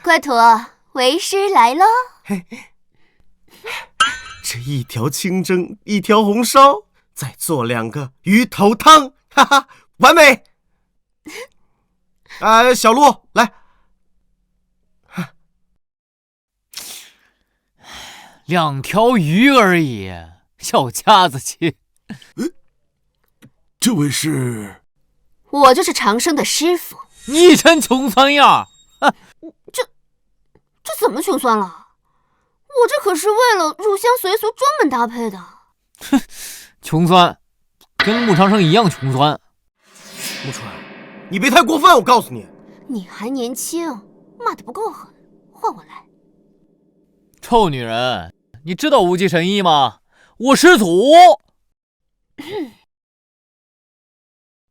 乖徒，为师来喽。这一条清蒸，一条红烧，再做2个鱼头汤，哈哈，完美。小陆来。2条鱼而已，小家子气。这位是？我就是长生的师傅。你真穷酸样！这怎么穷酸了？我这可是为了入乡随俗专门搭配的。哼，穷酸，跟穆长生一样穷酸。木川，你别太过分，我告诉你。你还年轻，骂得不够狠，换我来。臭女人，你知道无极神医吗？我师祖。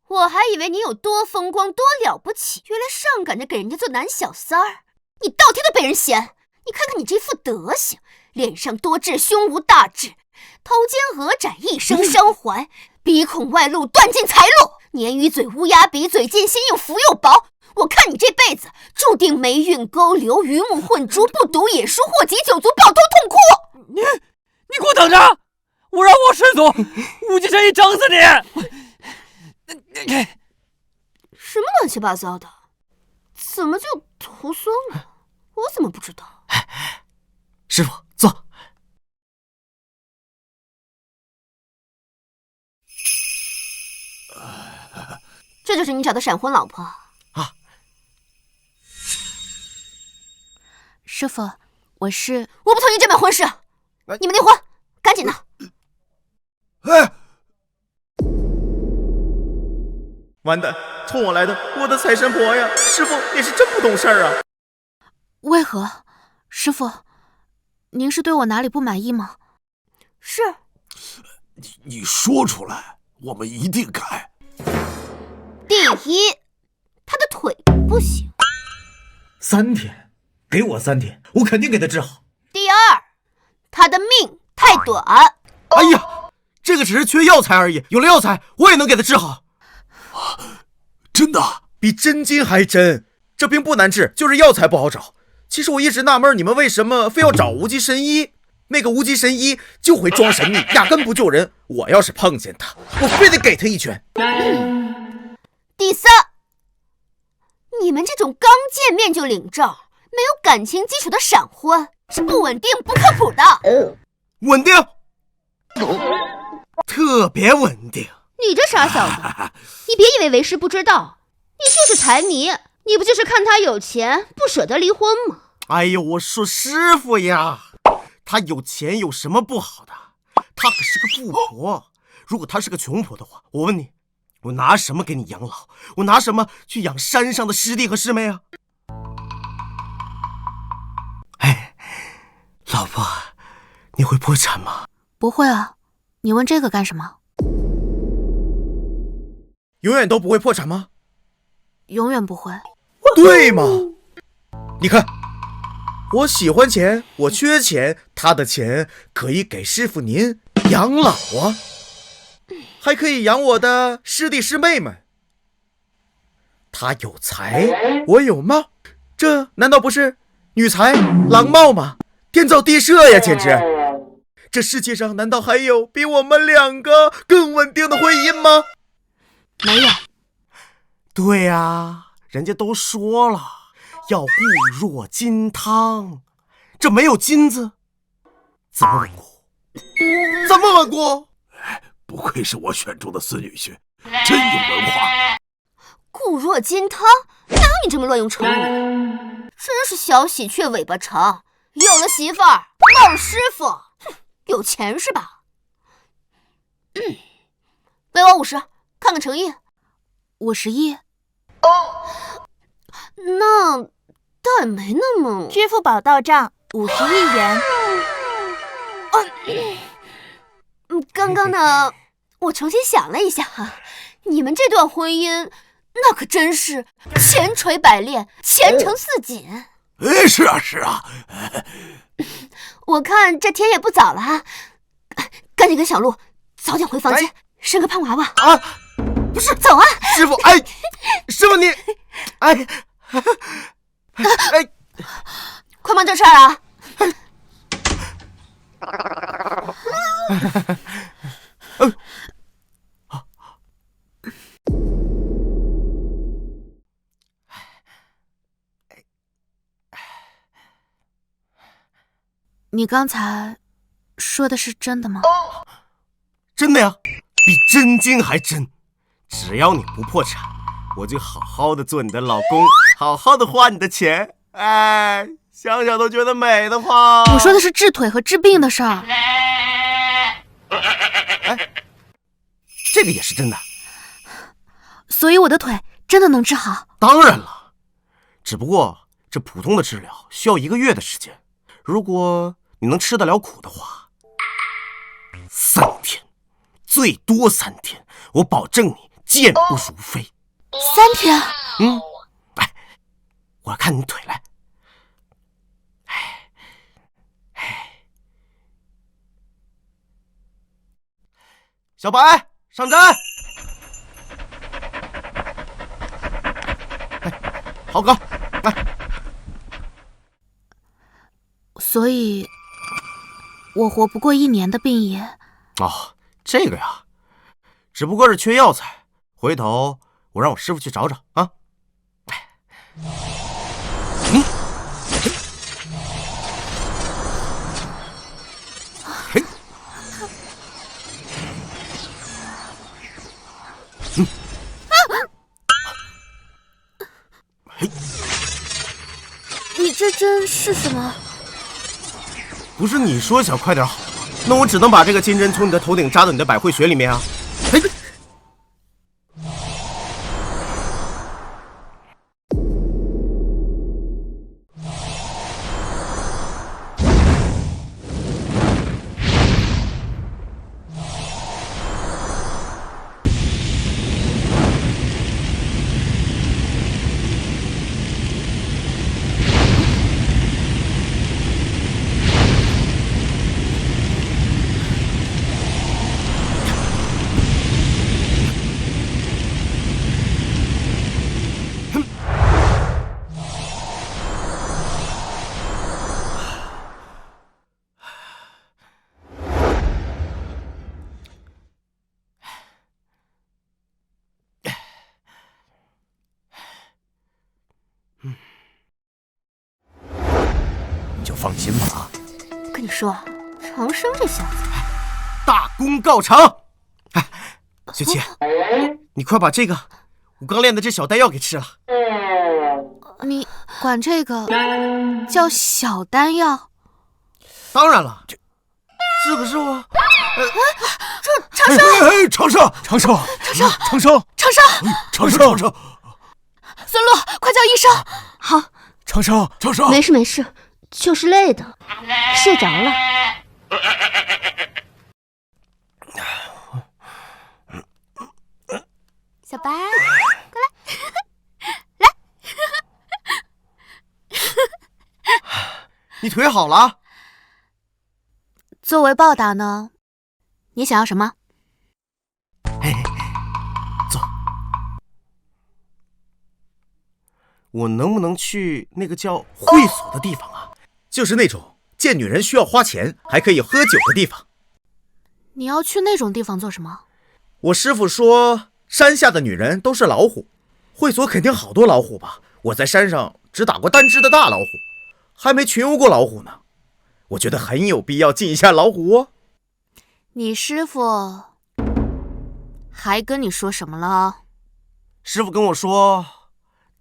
我还以为你有多风光多了不起，原来上赶着给人家做男小三儿。你倒贴的被人嫌，你看看你这副德行，脸上多痣，胸无大志，头尖额窄，一生伤怀，鼻孔外露，断尽财路，鲶鱼嘴，乌鸦鼻，嘴尖心硬，福又薄。我看你这辈子注定霉运勾留，鱼目混珠，不读也书，祸及九族，抱头痛哭。你给我等着！我让我师祖无极神医整死你！什么乱七八糟的？怎么就徒孙了？我怎么不知道？师傅，坐。这就是你找的闪婚老婆啊？师傅，我不同意这门婚事，你们离婚，赶紧的。哎，完蛋，冲我来的，我的财神婆呀！师傅，你是真不懂事儿啊！为何？师傅，您是对我哪里不满意吗？是。你说出来，我们一定改。第一，他的腿不行。3天，给我3天，我肯定给他治好。第二，他的命太短。哎呀，这个只是缺药材而已，有了药材，我也能给他治好。真的？比真金还真。这病不难治，就是药材不好找。其实我一直纳闷，你们为什么非要找无极神医？那个无极神医就会装神秘，压根不救人。我要是碰见他，我非得给他一拳。第三，你们这种刚见面就领证、没有感情基础的闪婚，是不稳定、不靠谱的。稳定，特别稳定。你这傻小子，你别以为为师不知道，你就是财迷，你不就是看他有钱不舍得离婚吗？哎呦，我说师傅呀，他有钱有什么不好的？他可是个富婆。如果他是个穷婆的话，我问你，我拿什么给你养老？我拿什么去养山上的师弟和师妹啊？哎，老婆，你会破产吗？不会啊，你问这个干什么？永远都不会破产吗？永远不会。对吗？你看，我喜欢钱，我缺钱，他的钱可以给师傅您养老啊，还可以养我的师弟师妹们。他有才，我有貌，这难道不是女才郎貌吗？天造地设呀，简直！这世界上难道还有比我们两个更稳定的婚姻吗？没有。对呀，人家都说了，要固若金汤，这没有金子，怎么稳固？怎么稳固？不愧是我选中的四女婿，真有文化。固若金汤，哪有你这么乱用成语？真是小喜鹊尾巴长，有了媳妇儿忘了师傅。哼，有钱是吧？给我50，看看诚意。50亿？那倒也没那么……支付宝到账50亿元。刚刚呢，我重新想了一下哈，你们这段婚姻那可真是千锤百炼，前程似锦。是啊是啊。我看这天也不早了啊，赶紧跟小鹿早点回房间，生个胖娃娃啊！不是，走啊，师傅！哎，师傅你，哎，快忙正事儿啊！你刚才说的是真的吗？真的呀，比真经还真。只要你不破产，我就好好的做你的老公，好好的花你的钱。哎，想想都觉得美的慌。我说的是治腿和治病的事儿。哎，这个也是真的。所以我的腿真的能治好？当然了，只不过这普通的治疗需要1个月的时间。如果你能吃得了苦的话，3天，最多3天，我保证你健步如飞。3天？哎，我要看你腿来。小白，上阵！好高，来。所以，我活不过1年的病也……哦，这个呀，只不过是缺药材，回头我让我师傅去找找啊。你这针是什么？不是你说想快点好吗？那我只能把这个金针从你的头顶扎到你的百会穴里面啊。就放心吧。我跟你说，长生这小子，大功告成。哎，雪琪，你快把这个我刚炼的这小丹药给吃了。你管这个叫小丹药？当然了，这可是我。长生，长生，长生，长生，长生，长生，长生，孙路，快叫医生。好，长生，长生，没事没事，就是累的，睡着了。小白，过来，你腿好了？作为报答呢，你想要什么？坐。我能不能去那个叫会所的地方啊？就是那种见女人需要花钱还可以喝酒的地方。你要去那种地方做什么？我师傅说山下的女人都是老虎，会所肯定好多老虎吧？我在山上只打过单只的大老虎，还没群殴过老虎呢。我觉得很有必要进一下老虎窝。你师傅还跟你说什么了？师傅跟我说，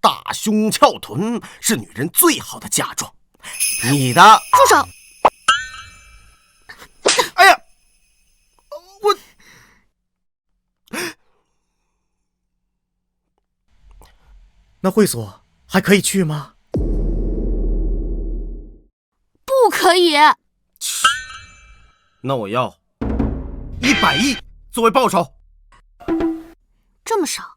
大胸翘臀是女人最好的嫁妆。你的住手！哎呀，我那会所还可以去吗？不可以。那我要100亿作为报酬。这么少？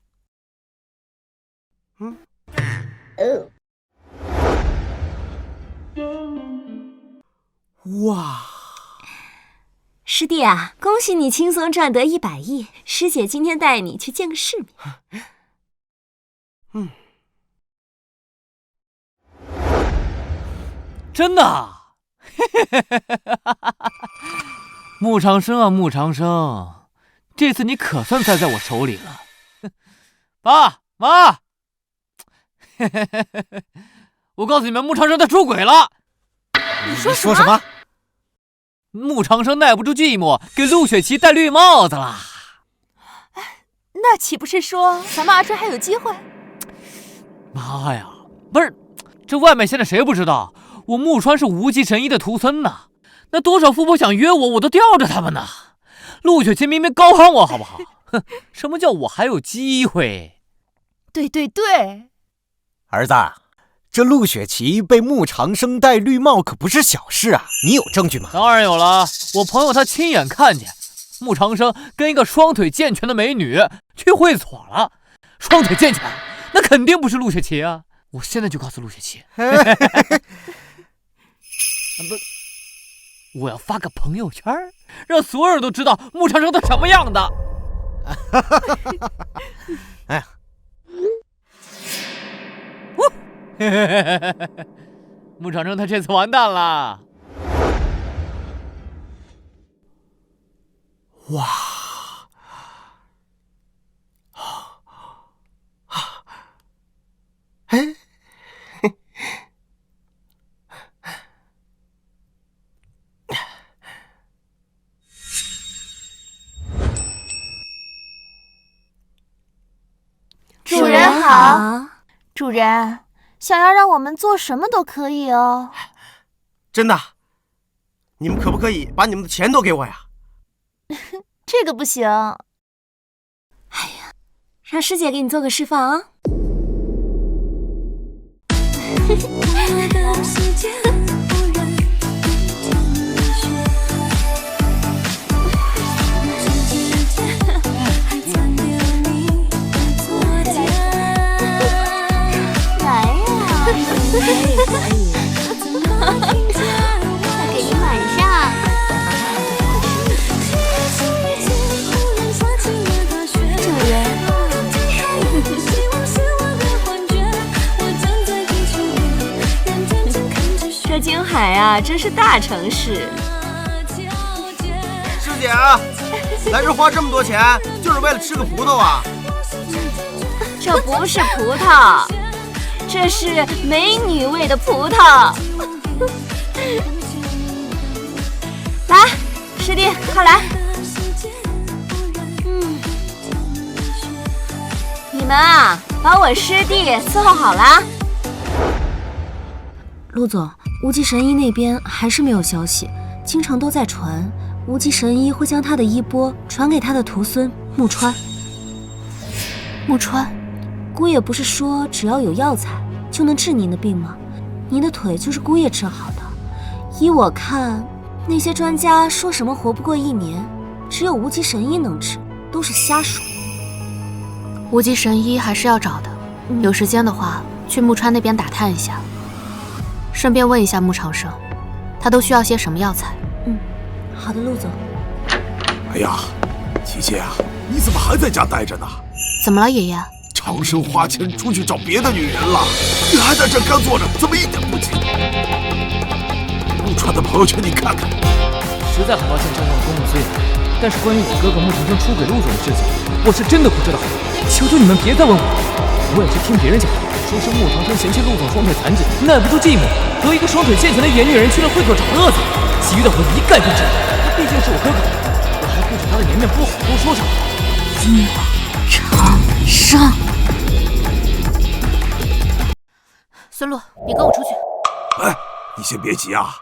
哇！师弟啊，恭喜你轻松赚得100亿！师姐今天带你去见个世面。真的？穆长生啊，穆长生，这次你可算栽在我手里了。爸妈，我告诉你们，穆长生他出轨了。你说什么？穆长生耐不住寂寞，给陆雪琪戴绿帽子了。那岂不是说咱们阿春还有机会？妈呀，不是，这外面现在谁不知道我穆川是无极神医的徒孙呢？那多少富婆想约我，我都吊着他们呢。陆雪琪明明高喊我，好不好？哼，什么叫我还有机会？对对对，儿子，这陆雪琪被穆长生戴绿帽可不是小事啊！你有证据吗？当然有了，我朋友他亲眼看见穆长生跟一个双腿健全的美女去会所了。双腿健全，那肯定不是陆雪琪啊！我现在就告诉陆雪琪。不，我要发个朋友圈，让所有人都知道穆长生他什么样的。哎呀，穆长生他这次完蛋了。哇！哎，主人好。主人，想要让我们做什么都可以哦。真的？你们可不可以把你们的钱都给我呀？这个不行。哎呀，让师姐给你做个示范啊。来呀，再给你晚上。主人。这京海啊，真是大城市。师姐啊，来这花这么多钱，就是为了吃个葡萄啊？这不是葡萄，这是美女味的葡萄。来，师弟，快来。你们啊，把我师弟伺候好了。陆总，无极神医那边还是没有消息，经常都在传无极神医会将他的衣钵传给他的徒孙穆川。穆川，姑爷不是说只要有药材就能治您的病吗？您的腿就是姑爷治好的。依我看，那些专家说什么活不过1年，只有无极神医能治，都是瞎说。无极神医还是要找的，有时间的话去木川那边打探一下，顺便问一下穆长生，他都需要些什么药材。好的，陆总。哎呀，琪琪啊，你怎么还在家待着呢？怎么了，爷爷？长生花钱出去找别的女人了，你还在这干坐着，怎么一点不急？陆川的朋友圈你看看。实在很抱歉占用了公务资源，但是关于我哥哥穆长生出轨陆总的事情，我是真的不知道。求求你们别再问我了，我也是听别人讲，说是穆长生嫌弃陆总双腿残疾，耐不住寂寞，和一个双腿健全的野女人去了会所找乐子，其余的我一概不知。他毕竟是我哥哥，我还顾着他的颜面，不好多说什么。穆长生，孙露，你跟我出去。哎，你先别急啊，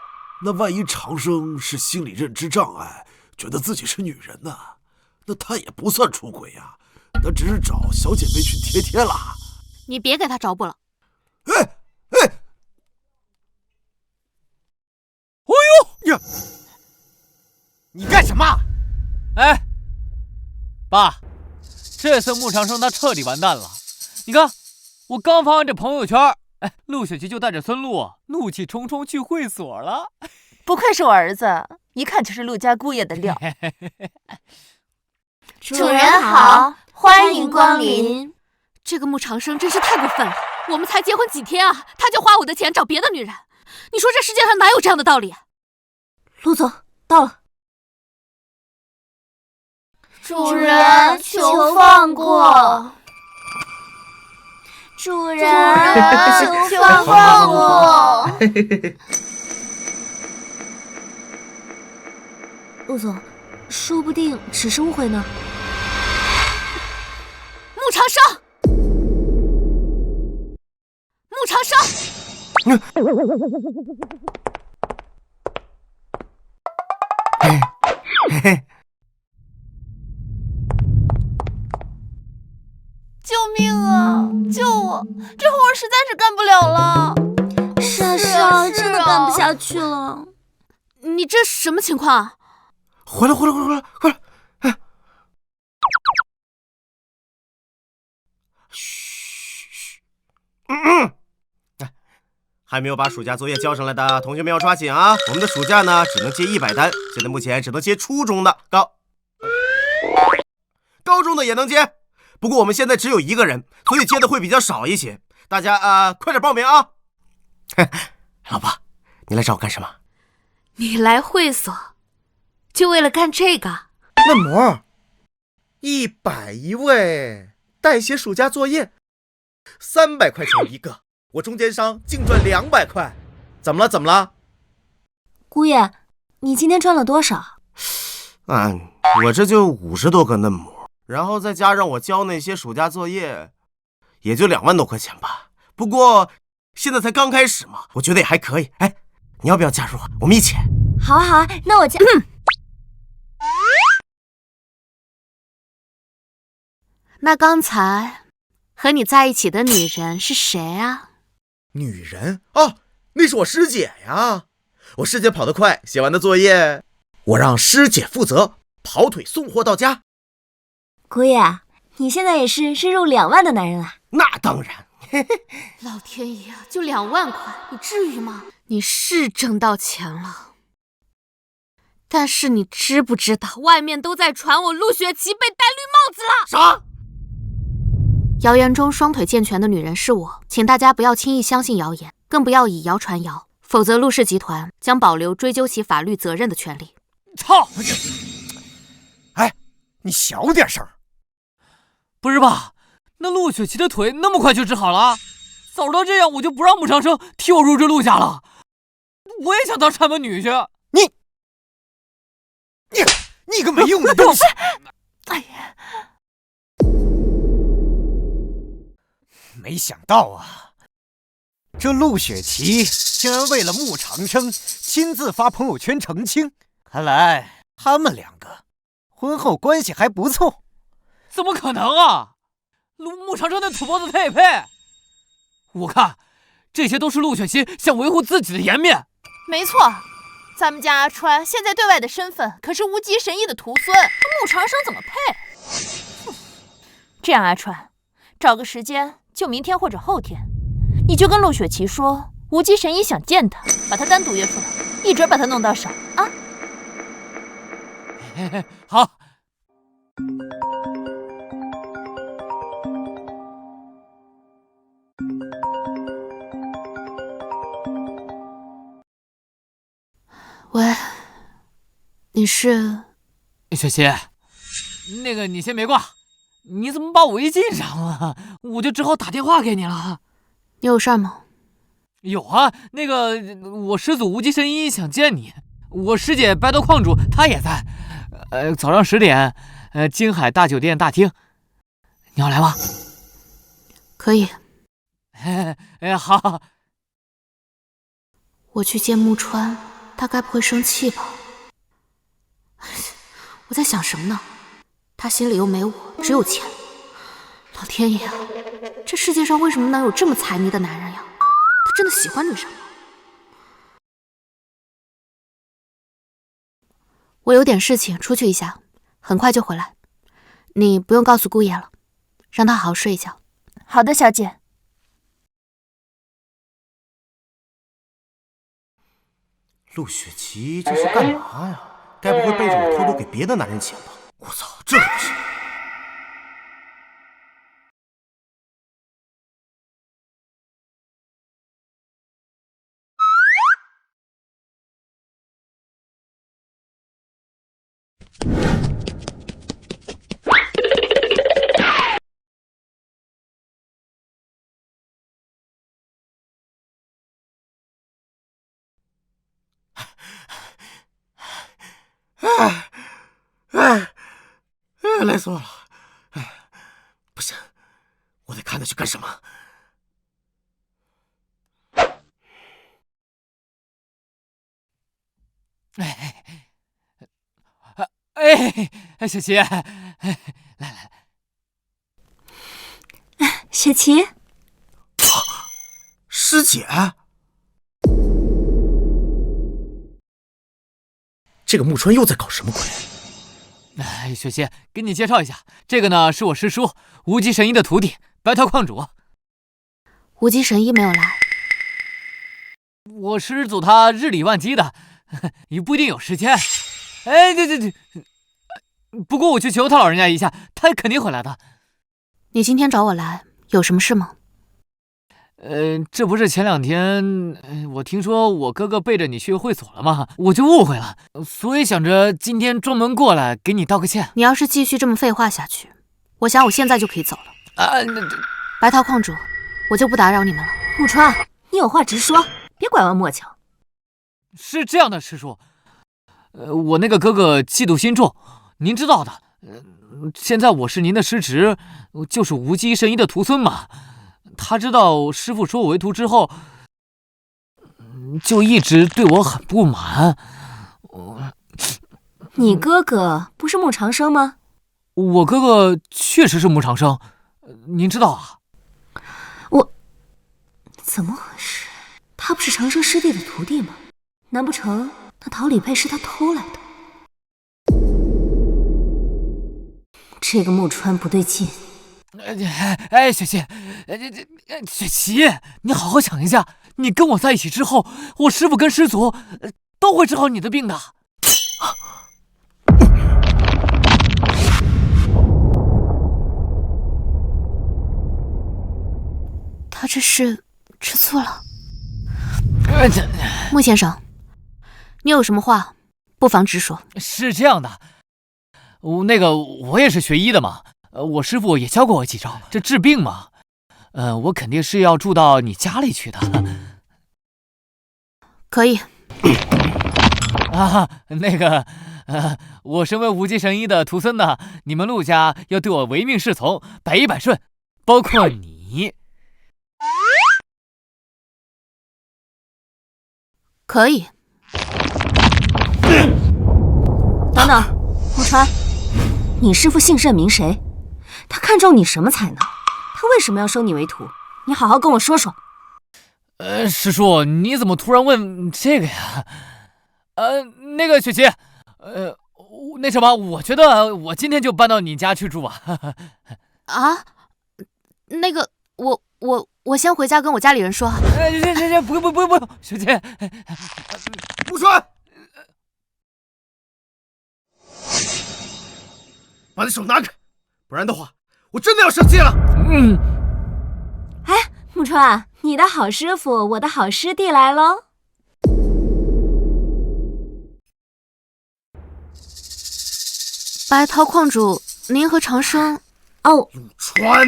那万一长生是心理认知障碍，觉得自己是女人呢？那他也不算出轨呀，那只是找小姐妹去贴贴啦。你别给他找补了。哎，哎呦呀！你干什么？哎，爸，这次穆长生他彻底完蛋了。你看，我刚发完这朋友圈，哎，陆雪琪就带着孙露怒气冲冲去会所了。不愧是我儿子，一看就是陆家姑爷的料。主人好，欢迎光临。这个穆长生真是太过分了！我们才结婚几天啊，他就花我的钱找别的女人，你说这世界上哪有这样的道理？陆总到了。主人，求放过。主人，求放过。陆总，说不定只是误会呢。穆长生，穆长生，救命啊！救我！这活儿实在是干不了了。是啊，真的干不下去了。你这什么情况啊？回来！哎，嘘，还没有把暑假作业交上来的同学们要抓紧啊！我们的暑假呢，只能接100单，现在目前只能接初中的，高中的也能接，不过我们现在只有1个人，所以接的会比较少一些。大家快点报名啊！老婆，你来找我干什么？你来会所，就为了干这个？嫩模，100一位，代写暑假作业，300块钱一个，我中间商净赚200块，怎么了？姑爷，你今天赚了多少？我这就50多个嫩模，然后再加上我交那些暑假作业，也就2万多块钱吧。不过现在才刚开始嘛，我觉得也还可以。哎，你要不要加入啊？我们一起。好啊，那我加。那刚才和你在一起的女人是谁啊？女人？哦，那是我师姐呀。我师姐跑得快，写完的作业我让师姐负责，跑腿送货到家。姑爷，你现在也是月入2万的男人了。那当然。老天爷啊，就2万块，你至于吗？你是挣到钱了，但是你知不知道，外面都在传我陆雪琪被戴绿帽子了？啥？谣言中双腿健全的女人是我，请大家不要轻易相信谣言，更不要以谣传谣，否则陆氏集团将保留追究其法律责任的权利。操！哎，你小点声。不是吧？那陆雪琪的腿那么快就治好了？早知道这样，我就不让穆长生替我入赘陆家了。我也想当禅门女婿。你个没用的东西！哎呀！没想到啊，这陆雪琪竟然为了穆长生亲自发朋友圈澄清，看来他们2个婚后关系还不错。怎么可能啊？穆长生那土包子他也配？我看这些都是陆雪琪想维护自己的颜面。没错，咱们家阿川现在对外的身份可是无极神医的徒孙，穆长生怎么配？这样，阿川，找个时间，就明天或者后天，你就跟陆雪琪说，无极神医想见他，把他单独约出来，一准把他弄到手啊！好。喂，你是？雪琪，那个你先别挂，你怎么把微信删了？我就只好打电话给你了。你有事儿吗？有啊，那个我师祖无极神医想见你，我师姐白头矿主她也在。早上10点，京海大酒店大厅，你要来吗？可以。好。我去见木川，他该不会生气吧？我在想什么呢？他心里又没我，只有钱。老天爷啊，这世界上为什么能有这么财迷的男人呀？他真的喜欢女生吗？我有点事情，出去一下，很快就回来。你不用告诉顾爷了，让他好好睡一觉。好的，小姐。陆雪琪这是干嘛呀？该不会背着我偷偷给别的男人钱吧？我操，这可不行！累死我了！不行，我得看他去干什么。雪琪，来，雪琪，师姐，这个木川又在搞什么鬼？雪琪，给你介绍一下，这个呢是我师叔无极神医的徒弟白桃矿主。无极神医没有来，我师祖他日理万机的，也不一定有时间。对，不过我去求他老人家一下，他肯定会来的。你今天找我来有什么事吗？这不是前2天我听说我哥哥背着你去会所了吗？我就误会了，所以想着今天专门过来给你道个歉。你要是继续这么废话下去，我想我现在就可以走了。白桃矿主，我就不打扰你们了。木川，你有话直说，别拐弯抹角。是这样的，师叔，我那个哥哥嫉妒心重，您知道的。现在我是您的师侄，就是无极神医的徒孙嘛。他知道师父收我为徒之后，就一直对我很不满。你哥哥不是穆长生吗？我哥哥确实是穆长生，您知道啊？怎么回事？他不是长生师弟的徒弟吗？难不成那桃李佩是他偷来的？这个木川不对劲。雪琪，雪琪，你好好想一下，你跟我在一起之后，我师父跟师祖都会治好你的病的。他这是吃醋了。穆先生，你有什么话不妨直说。是这样的，我也是学医的嘛，我师父也教过我几招，这治病嘛，我肯定是要住到你家里去的。可以。我身为无极神医的徒孙呢，你们陆家要对我唯命是从，百依百顺，包括你。可以。等等，木川，你师父姓甚名谁？他看中你什么才能？他为什么要收你为徒？你好好跟我说说。师叔，你怎么突然问这个呀？那个雪琪，那什么，我觉得我今天就搬到你家去住吧。啊？那个，我先回家跟我家里人说。行，不用，学姐。陆川，把你手拿开，不然的话，我真的要生气了。哎，木川，你的好师傅，我的好师弟来喽。白桃矿主，您和长生。哦，陆川，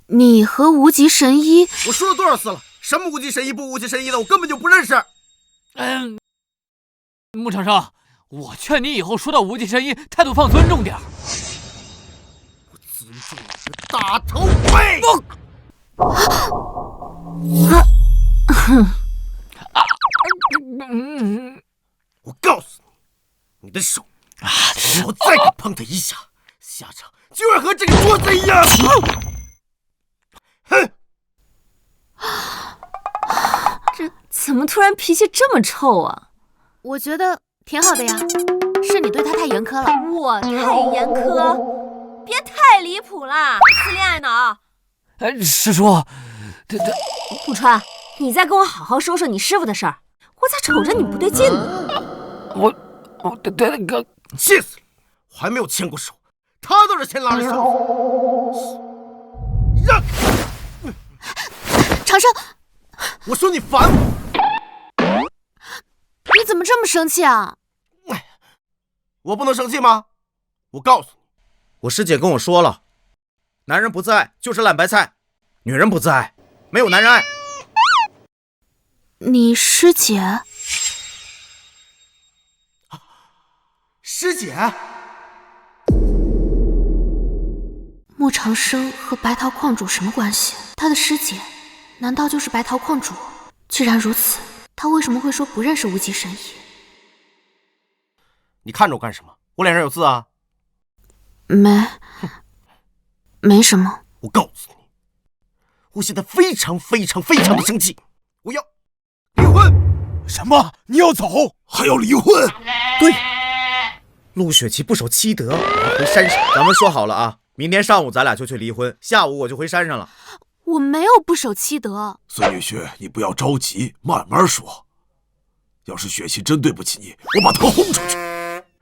你和无极神医，我说了多少次了，什么无极神医不无极神医的，我根本就不认识。穆长生，我劝你以后说到无极神医，态度放尊重点。我尊重你个大头鬼！我告诉你，你的手，我再敢碰它一下，下场就会和这个桌子一样。哼！这怎么突然脾气这么臭啊？我觉得挺好的呀，是你对他太严苛了。我太严苛？别太离谱啦，死恋爱脑！师叔，陆川，你再跟我好好说说你师傅的事儿，我咋瞅着你不对劲呢？我气死了！我还没有牵过手，他倒是先拉着手。让开！长生，我说你烦我！你怎么这么生气啊？我不能生气吗？我告诉你，我师姐跟我说了，男人不在就是烂白菜，女人不在没有男人爱。你师姐？师姐？穆长生和白桃矿主什么关系？他的师姐难道就是白桃矿主？既然如此，他为什么会说不认识无极神医？你看着我干什么？我脸上有字啊？没什么。我告诉你，我现在非常的生气，我要离婚。什么？你要走？还要离婚？对，陆雪琪不守妻德，我要回山上。咱们说好了啊，明天上午咱俩就去离婚，下午我就回山上了。我没有不守妻德。孙女婿，你不要着急，慢慢说。要是雪琪真对不起你，我把她轰出去。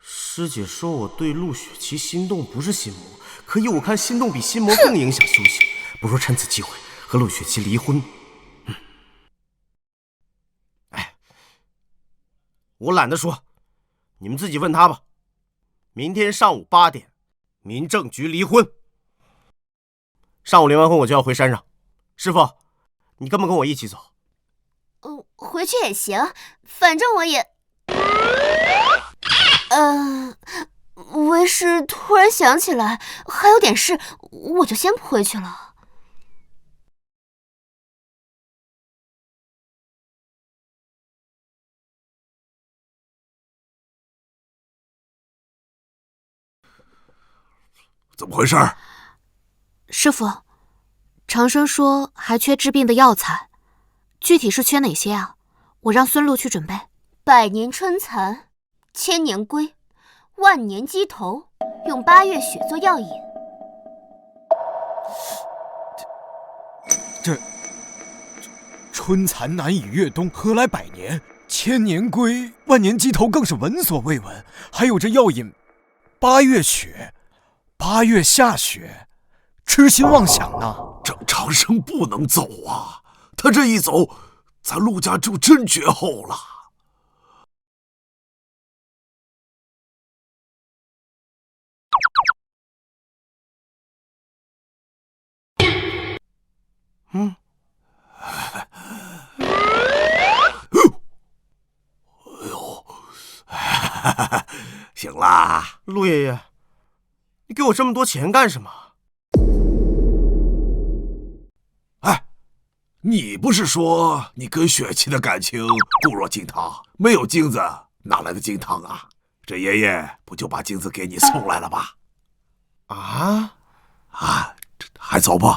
师姐说我对陆雪琪心动不是心魔，可以我看心动比心魔更影响修行，不如趁此机会和陆雪琪离婚。我懒得说，你们自己问他吧。明天上午8点，民政局离婚。上午离完婚我就要回山上，师傅，你跟不跟我一起走？回去也行，反正我也……为师突然想起来还有点事，我就先不回去了。怎么回事？师傅，长生说还缺治病的药材，具体是缺哪些啊？我让孙露去准备。百年春蚕，千年龟，万年鸡头，用8月雪做药引。这春蚕难以越冬，何来百年？千年龟、万年鸡头更是闻所未闻。还有这药引，8月雪，8月下雪，痴心妄想呢。长生不能走啊！他这一走，咱陆家就真绝后了。行啦，陆爷爷，你给我这么多钱干什么？哎，你不是说你跟雪琪的感情固若金汤，没有金子哪来的金汤啊？这爷爷不就把金子给你送来了吧？还走不？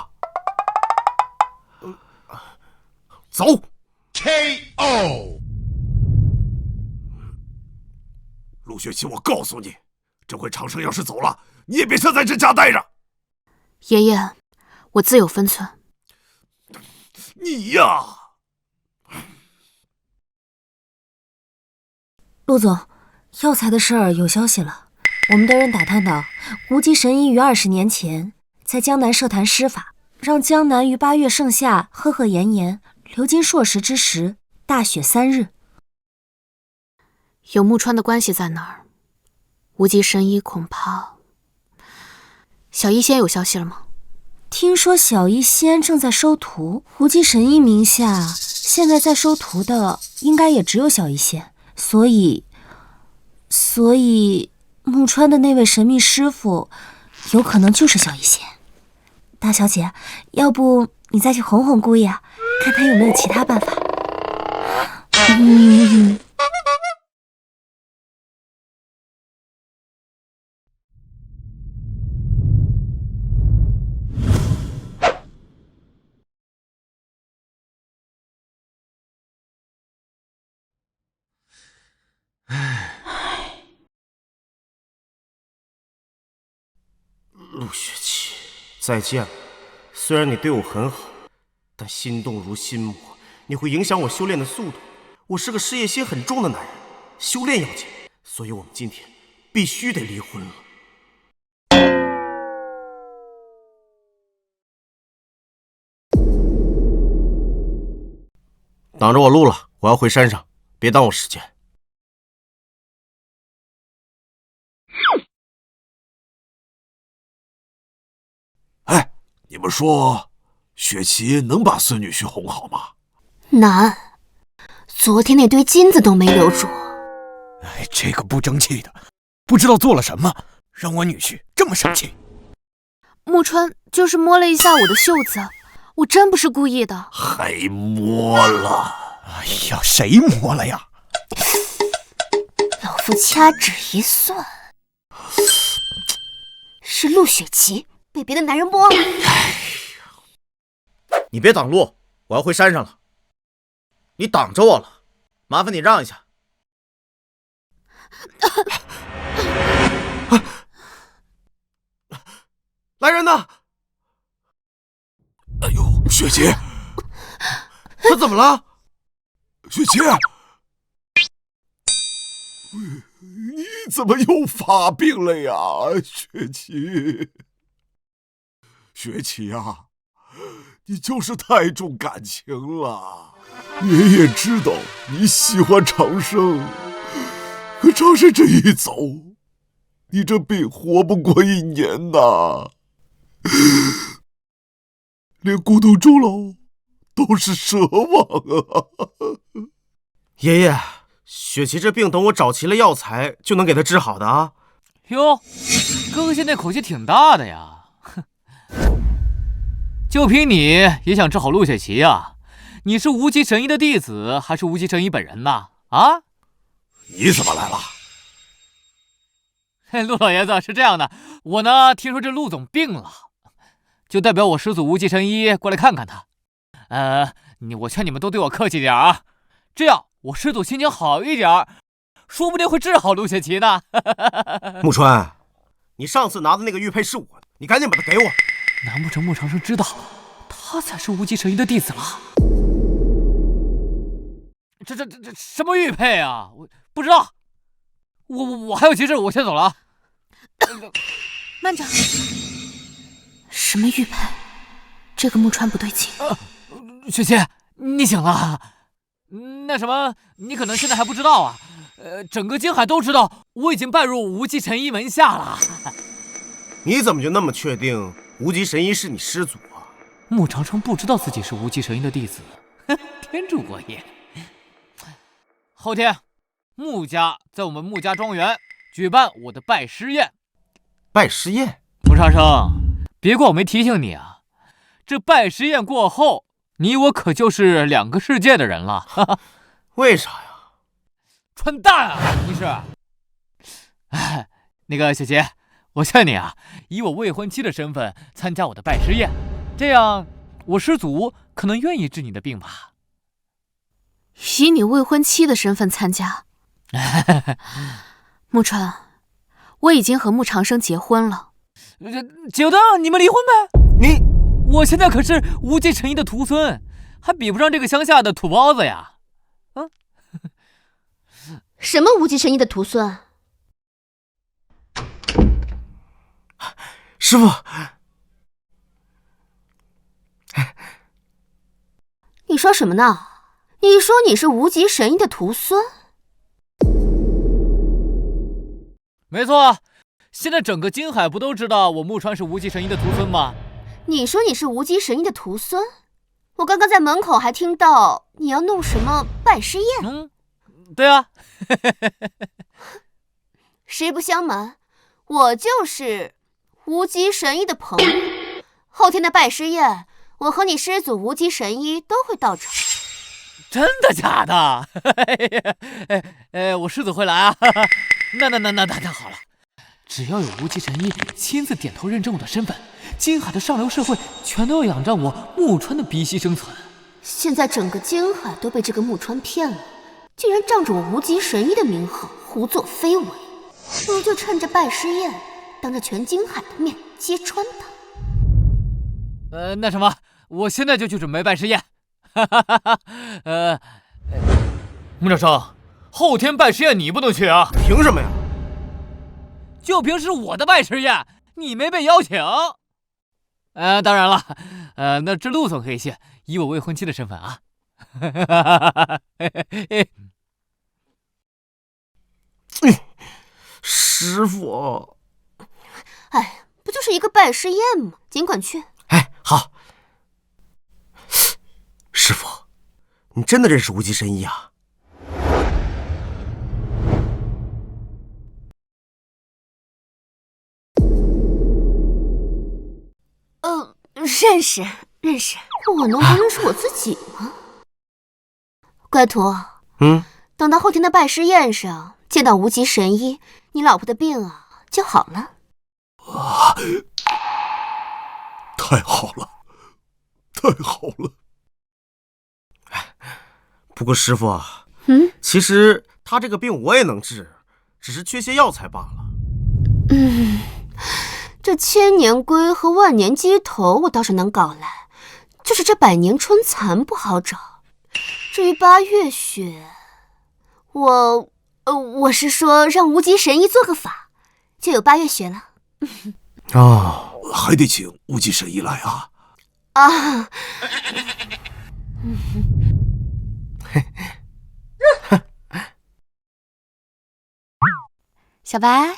走 KO。陆雪琪，我告诉你，这回长生要是走了，你也别想在这家待着。爷爷，我自有分寸。你呀，陆总，药材的事儿有消息了。我们的人打探到，无极神医于20年前在江南设坛施法，让江南于8月盛夏和和炎炎，流金硕时之时，大雪3日。有木川的关系在那儿，无极神医恐怕……小医仙有消息了吗？听说小医仙正在收徒，无极神医名下现在在收徒的应该也只有小医仙，所以木川的那位神秘师傅有可能就是小医仙。大小姐，要不你再去哄哄姑爷，看他有没有其他办法。陆雪琪，再见了。虽然你对我很好，但心动如心魔，你会影响我修炼的速度。我是个事业心很重的男人，修炼要紧，所以我们今天必须得离婚了。挡着我路了，我要回山上，别耽误时间。哎，你们说雪琪能把孙女婿哄好吗？难，昨天那堆金子都没留住。哎，这个不争气的，不知道做了什么，让我女婿这么生气。木川就是摸了一下我的袖子，我真不是故意的。还摸了？哎呀，谁摸了呀？老夫掐指一算，是陆雪琪被别的男人摸了。你别挡路，我要回山上了。你挡着我了，麻烦你让一下。来人呐！哎呦，雪琪，他怎么了？雪琪，你怎么又发病了呀，雪琪？雪琪呀，你就是太重感情了。爷爷知道你喜欢长生，可长生这一走，你这病活不过1年呐。连孤独终老都是奢望啊！爷爷，雪琪这病等我找齐了药材就能给她治好的啊！哟，哥哥现在口气挺大的呀！哼，就凭你也想治好陆雪琪呀？你是无极神医的弟子，还是无极神医本人呢？啊？你怎么来了？陆老爷子是这样的，我呢听说这陆总病了，就代表我师祖无极神医过来看看他。我劝你们都对我客气点啊，这样我师祖心情好一点，说不定会治好陆雪琪呢。木川，你上次拿的那个玉佩是我的，你赶紧把它给我。难不成穆长生知道他才是无极神医的弟子了？这什么玉佩啊？我不知道。我还有急事，我先走了啊。慢着，什么玉佩？这个木川不对劲。雪琪，你醒了？那什么，你可能现在还不知道啊。整个京海都知道我已经拜入无极神医门下了。你怎么就那么确定无极神医是你师祖啊？穆长生不知道自己是无极神医的弟子，天助我也！后天，穆家在我们穆家庄园举办我的拜师宴。拜师宴？穆长生，别怪我没提醒你啊！这拜师宴过后，你我可就是2个世界的人了。哈哈。为啥呀？穿蛋啊！你是？哎，那个雪琪，我劝你啊，以我未婚妻的身份参加我的拜师宴，这样我师祖可能愿意治你的病吧。以你未婚妻的身份参加？木川，我已经和穆长生结婚了，九等，你们离婚呗？我现在可是无极神医的徒孙，还比不上这个乡下的土包子呀！啊？什么无极神医的徒孙？师傅，你说什么呢？你说你是无极神医的徒孙？没错，现在整个金海不都知道我木川是无极神医的徒孙吗？你说你是无极神医的徒孙？我刚刚在门口还听到你要弄什么拜师宴。对啊。实不相瞒，我就是无极神医的朋友。后天的拜师宴，我和你师祖无极神医都会到场。真的假的？我师祖会来啊。那好了，只要有无极神医亲自点头认证我的身份，金海的上流社会全都要仰仗我木川的鼻息生存。现在整个金海都被这个木川骗了，竟然仗着我无极神医的名号胡作非为，不如就趁着拜师宴，当着全金海的面揭穿他。那什么，我现在就去准备拜师宴。木长生，后天拜师宴你不能去啊？凭什么呀？就凭是我的拜师宴，你没被邀请。当然了，那这陆总可以去，以我未婚妻的身份啊。师傅，哎，不就是一个拜师宴吗？尽管去。好。师傅，你真的认识无极神医啊？认识，我能不认识我自己吗？乖徒，等到后天的拜师宴上见到无极神医，你老婆的病啊就好了。太好了，太好了！不过师傅，其实他这个病我也能治，只是缺些药材罢了。这千年龟和万年鸡头我倒是能搞来，就是这百年春蚕不好找。至于八月雪，我是说让无极神医做个法，就有八月雪了。还得请无极神医来啊！小白，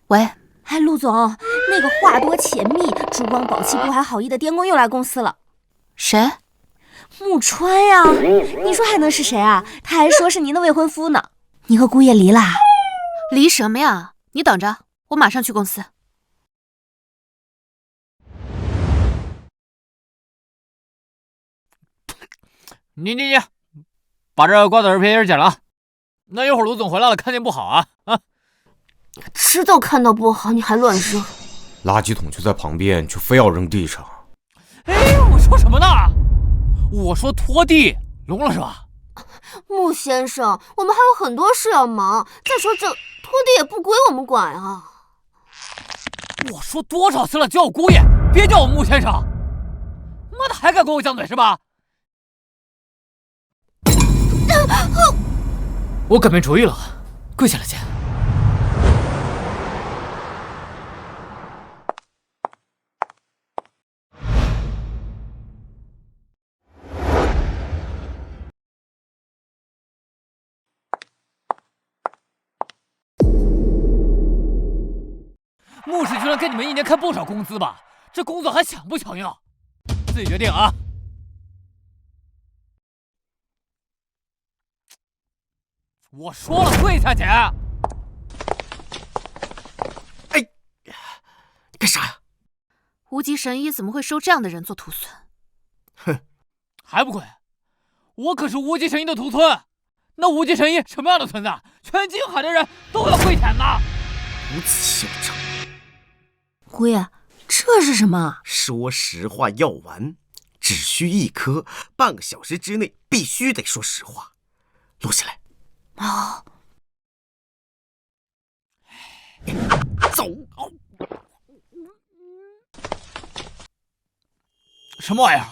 喂，嗨，陆总，那个话多钱密、珠光宝气、不怀好意的电工又来公司了。谁？木川呀！你说还能是谁啊？他还说是您的未婚夫呢。你和姑爷离啦？离什么呀？你等着，我马上去公司。你，把这瓜子儿皮剪了。那一会儿卢总回来了，看见不好啊！知道看到不好，你还乱扔。垃圾桶就在旁边，却非要扔地上。我说什么呢？我说拖地，聋了是吧？穆先生，我们还有很多事要忙。再说这拖地也不归我们管啊。我说多少次了，叫我姑爷，别叫我穆先生。妈的，还敢跟我犟嘴是吧？我改变主意了，跪下来见。穆氏居然给你们一年开不少工资吧？这工作还响不响应？自己决定啊！我说了，跪下去！干啥呀？无极神医怎么会收这样的人做徒孙？哼，还不跪？我可是无极神医的徒孙。那无极神医什么样的存在？全金海的人都要跪舔呐！如此嚣张！姑爷，这是什么？说实话药丸，只只需1颗，半个小时之内必须得说实话。录下来。哦，走。什么玩意儿？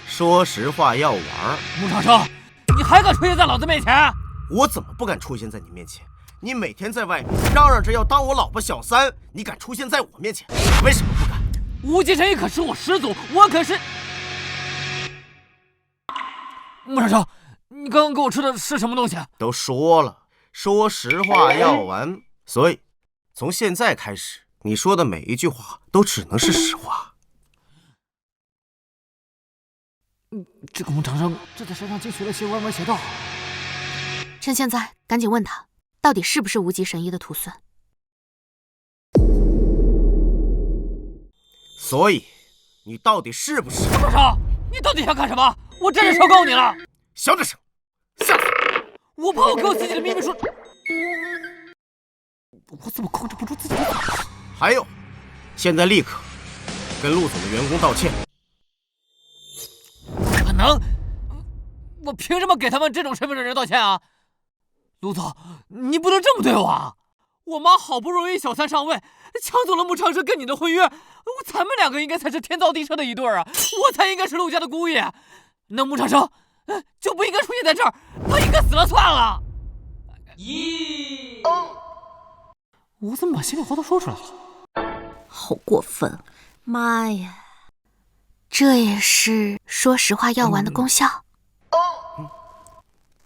说实话要玩。穆长生，你还敢出现在老子面前？我怎么不敢出现在你面前？你每天在外面嚷嚷着要当我老婆小三，你敢出现在我面前？为什么不敢？无极神医可是我师祖，我可是……穆长生，你刚刚给我吃的是什么东西？都说了，说实话要玩，所以从现在开始，你说的每一句话都只能是实话。这个穆长生这在山上竟学了些歪门邪道。趁现在赶紧问他，到底是不是无极神医的徒孙？所以，你到底是不是？穆长生，你到底想干什么？我真是受够你了！小点声，下次我怕我给我自己的秘密说，我怎么控制不住自己的嘴？还有，现在立刻跟陆总的员工道歉。不可能！我凭什么给他们这种身份的人道歉啊？陆总，你不能这么对我啊！我妈好不容易小三上位，抢走了穆长生跟你的婚约，咱们2个应该才是天造地设的一对啊！我才应该是陆家的姑爷，那穆长生就不应该出现在这儿，他应该死了算了。我怎么把心里话都说出来了？好过分！妈呀！这也是说实话药丸的功效。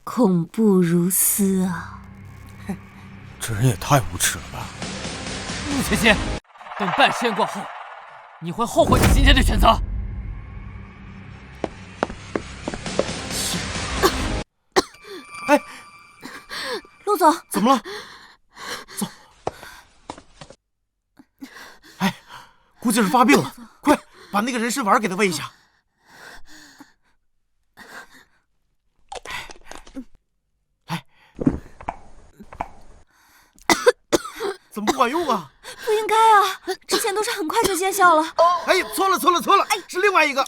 恐怖如斯啊！这人也太无耻了吧！陆千千，等办实验过后，你会后悔你今天的选择。哎，陆总，怎么了？走。哎，估计是发病了，快把那个人参丸给他喂一下。怎么不管用啊？不应该啊！之前都是很快就见效了。哎，错了，是另外一个。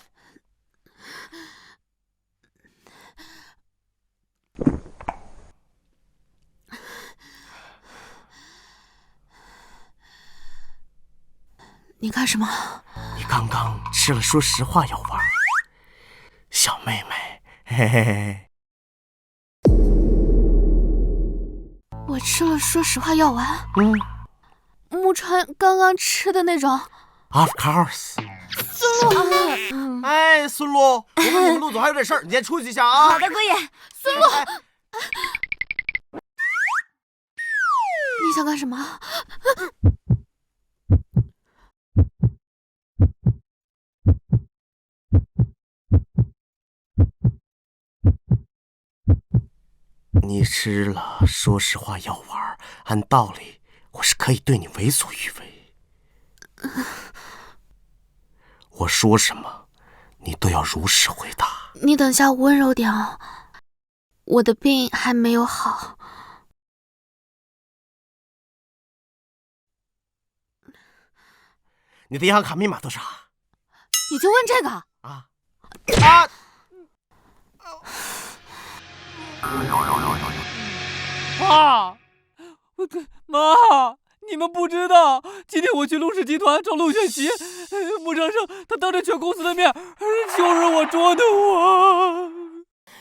你干什么？你刚刚吃了说实话药丸，小妹妹，嘿嘿嘿。我吃了说实话药丸。木川刚刚吃的那种。Of course。孙路，哎，孙路，我跟你们陆总还有点事儿，你先出去一下啊。好的，姑爷。孙路，你想干什么？你吃了说实话药丸，按道理我是可以对你为所欲为。我说什么，你都要如实回答。你等下温柔点哦，我的病还没有好。你的银行卡密码多少？你就问这个？妈，你们不知道，今天我去陆氏集团找陆炫琪，穆长生他当着全公司的面就让我捉弄我。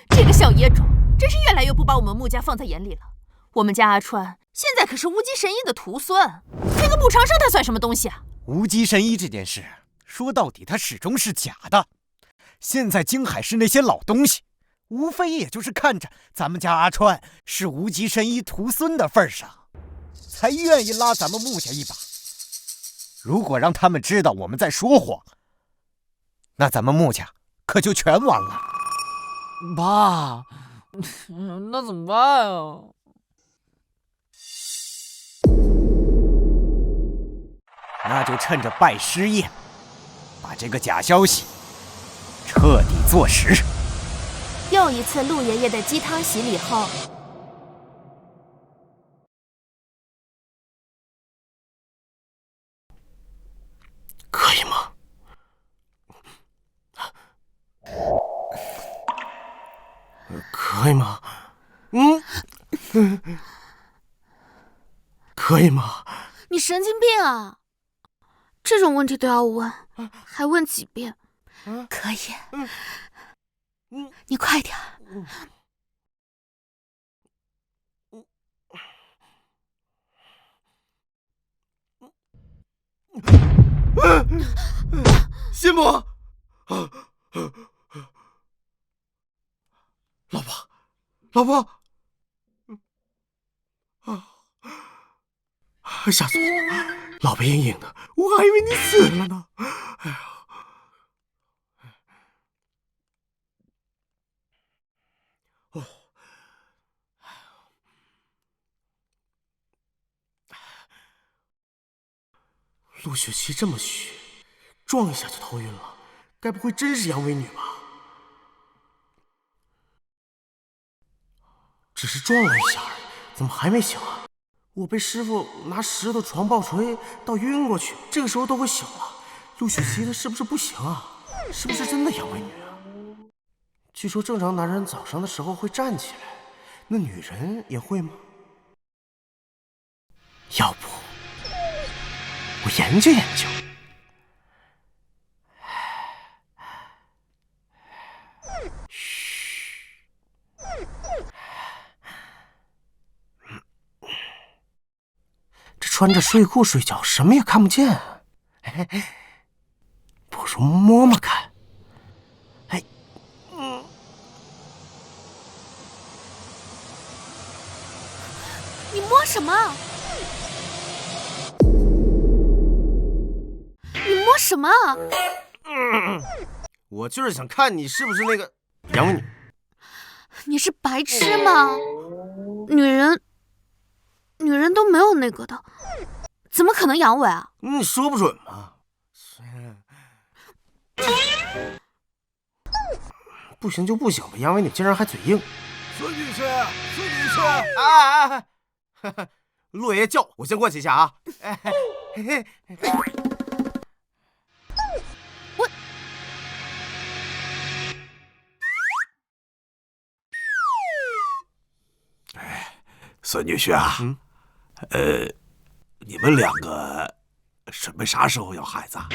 这个小野种，真是越来越不把我们穆家放在眼里了。我们家阿川现在可是无极神医的徒孙，那个穆长生他算什么东西啊？无极神医这件事，说到底他始终是假的。现在京海市那些老东西，无非也就是看着咱们家阿川是无极神医徒孙的份上，才愿意拉咱们穆家一把。如果让他们知道我们在说谎，那咱们穆家可就全完了。爸，那怎么办啊？那就趁着拜师宴，把这个假消息彻底坐实。又一次陆爷爷的鸡汤洗礼后，可以吗？可以吗？你神经病啊！这种问题都要问，还问几遍？可以。你快点。心魔，老婆，老婆，吓死我了！老婆隐隐的，我还以为你死了呢。哎呀！哦，陆雪琪这么虚，撞一下就头晕了，该不会真是阳痿女吧？只是撞了一下，怎么还没醒啊？我被师傅拿石头床爆锤到晕过去，这个时候都会醒了。陆雪琪她是不是不行啊？是不是真的阳痿女啊？据说正常男人早上的时候会站起来，那女人也会吗？要不我研究研究。这穿着睡裤睡觉，什么也看不见，不如摸摸看。你摸什么？你摸什么？我就是想看你是不是那个阳痿女。你是白痴吗？女人都没有那个的，怎么可能阳痿啊？你说不准嘛。不行就不行吧，阳痿女竟然还嘴硬。孙女士，孙女士，陆爷爷叫我先过去一下啊。我。孙女婿啊，你们两个准备啥时候要孩子啊？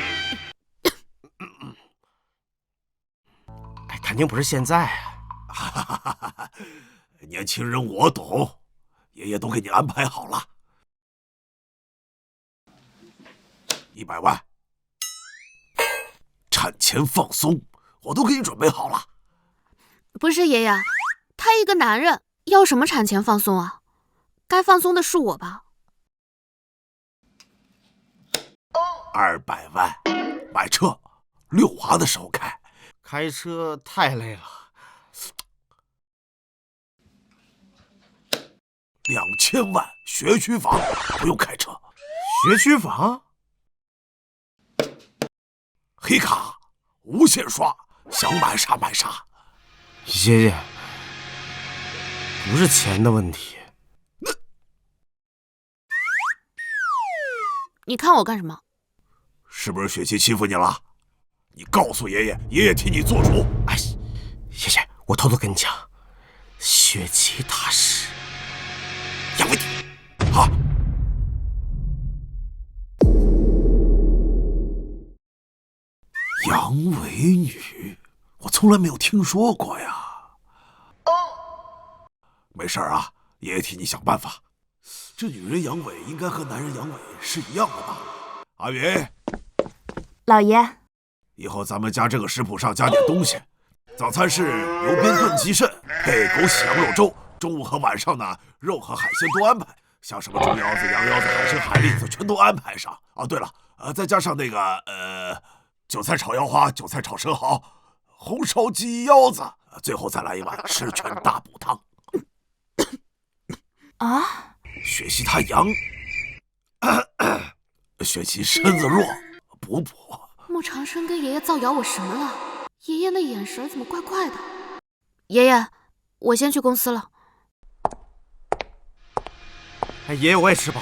肯定不是现在啊。年轻人我懂，爷爷都给你安排好了。100万，产前放松，我都给你准备好了。不是爷爷，他一个男人要什么产前放松啊？该放松的是我吧？200万，买车，遛娃的时候开。开车太累了。2000万，学区房，不用开车。学区房？黑卡，无限刷，想买啥买啥。爷爷，不是钱的问题。你看我干什么？是不是雪琪欺负你了？你告诉爷爷，爷爷替你做主。哎，爷爷，我偷偷跟你讲，雪琪她是阳痿女啊。阳痿女，我从来没有听说过呀。没事啊，爷爷替你想办法。这女人阳痿应该和男人阳痿是一样的吧？阿云，老爷，以后咱们家这个食谱上加点东西。早餐是牛鞭炖鸡肾配枸杞羊肉粥，中午和晚上呢，肉和海鲜都安排，像什么猪腰子、羊腰子、海参、海蛎子全都安排上。哦，对了，再加上那个韭菜炒腰花、韭菜炒生蚝、红烧鸡腰子，最后再来一碗十全大补汤。啊？雪琪她阳，雪琪身子弱，补补。穆长生跟爷爷造谣我什么了？爷爷那眼神怎么怪怪的？爷爷，我先去公司了。哎，爷爷我也吃饱。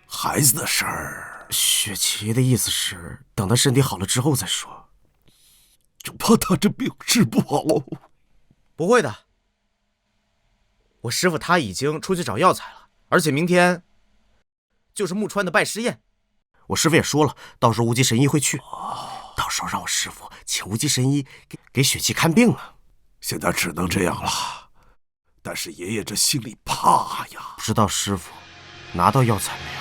孩子的事儿，雪琪的意思是等他身体好了之后再说。就怕他这病治不好。不会的，我师傅他已经出去找药材了，而且明天就是木川的拜师宴，我师傅也说了，到时候无极神医会去，到时候让我师傅请无极神医给雪琪看病啊。现在只能这样了，但是爷爷这心里怕呀。不知道师傅拿到药材没有？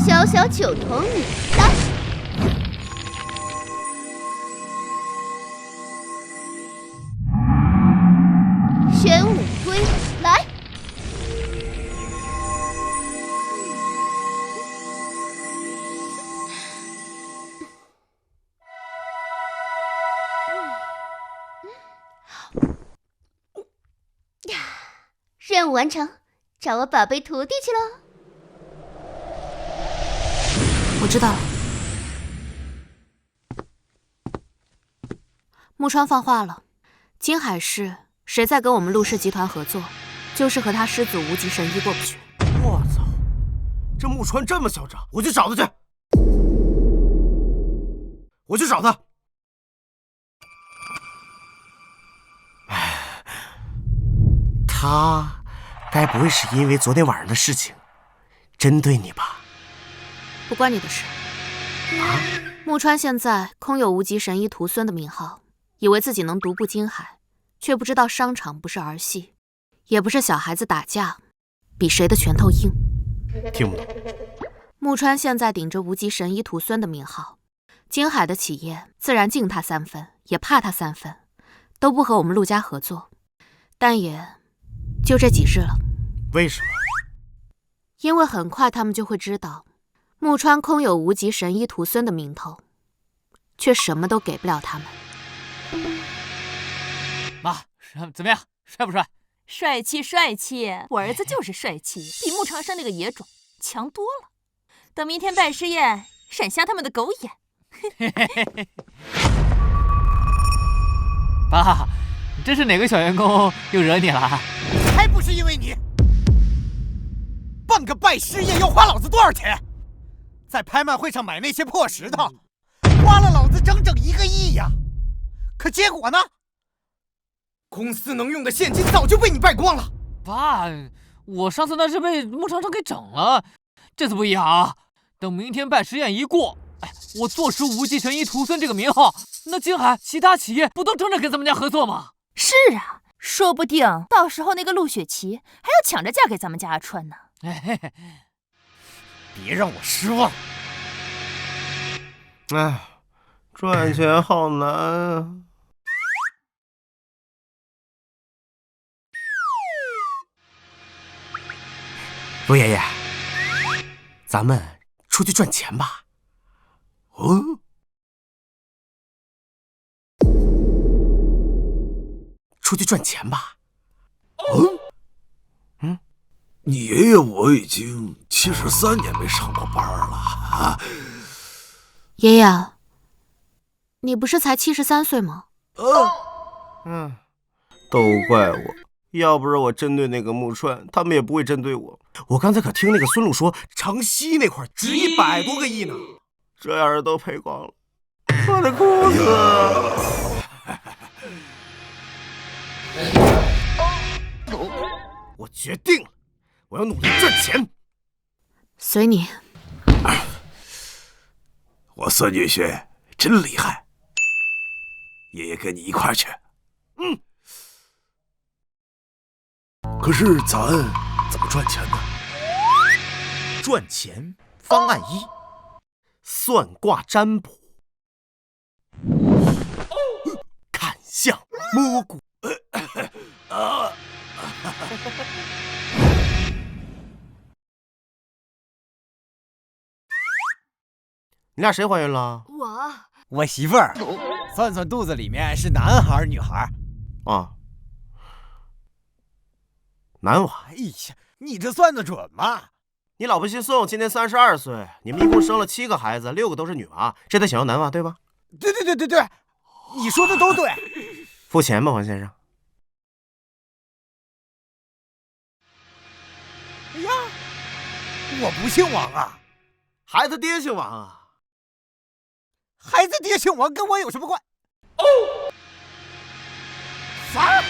小小九童女，来！玄武龟，来！任务完成，找我宝贝徒弟去喽！我知道了。木川放话了，金海市谁再跟我们陆氏集团合作，就是和他师祖无极神医过不去。我操，这木川这么嚣张，我去找他去！我去找他。哎，他该不会是因为昨天晚上的事情针对你吧？不关你的事。木川现在空有无极神医徒孙的名号，以为自己能独步金海，却不知道商场不是儿戏，也不是小孩子打架比谁的拳头硬。听不懂。木川现在顶着无极神医徒孙的名号，金海的企业自然敬他3分，也怕他3分，都不和我们陆家合作。但也就这几日了。为什么？因为很快他们就会知道，木川空有无极神医徒孙的名头，却什么都给不了他们。妈，怎么样？帅不帅？帅气帅气，我儿子就是帅气，比穆长生那个野种强多了。等明天拜师宴，闪瞎他们的狗眼。爸，这是哪个小员工又惹你了？还不是因为你！办个拜师宴要花老子多少钱？在拍卖会上买那些破石头，花了老子整整1个亿呀！可结果呢？公司能用的现金早就被你败光了。爸，我上次那是被穆长生给整了，这次不一样啊！等明天拜师宴一过，我坐实无极神医徒孙这个名号，那金海其他企业不都争着跟咱们家合作吗？是啊，说不定到时候那个陆雪琪还要抢着嫁给咱们家阿川呢。别让我失望。哎，赚钱好难啊！陆爷爷，咱们出去赚钱吧。出去赚钱吧。你爷爷我已经73年没上过班了。爷爷，你不是才73岁吗？都怪我，要不是我针对那个木川，他们也不会针对我。我刚才可听那个孙路说，长西那块值100多个亿呢，这要是都赔光了，我的裤子！我决定了，我要努力赚钱。随你。我孙女婿真厉害，爷爷跟你一块儿去。可是咱怎么赚钱呢？赚钱方案1：算卦占卜，看相摸骨。你俩谁怀孕了？我媳妇儿，算算肚子里面是男孩女孩？啊，男娃。哎呀，你这算得准吗？你老婆姓宋，今年32岁，你们一共生了7个孩子，6个都是女娃，这得想要男娃对吧？对，你说的都对。付钱吧，王先生。哎呀，我不姓王啊，孩子爹姓王啊。孩子爹姓王跟我有什么关？啥？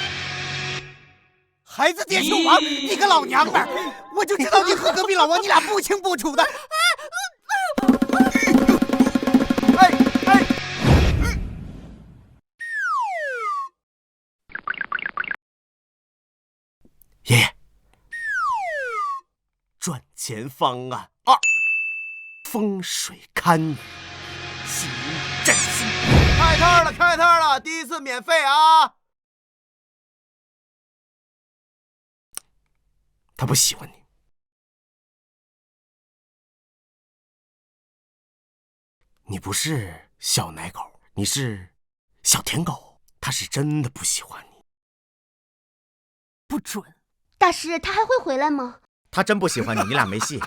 孩子爹是王，你个老娘们儿！我就知道你和隔壁老王你俩不清不楚的。爷爷，赚钱方案2：风水堪舆，喜振兴。开摊了，开摊了，第一次免费啊！他不喜欢你，你不是小奶狗，你是小舔狗，他是真的不喜欢你。不准！大师，他还会回来吗？他真不喜欢你，你俩没戏。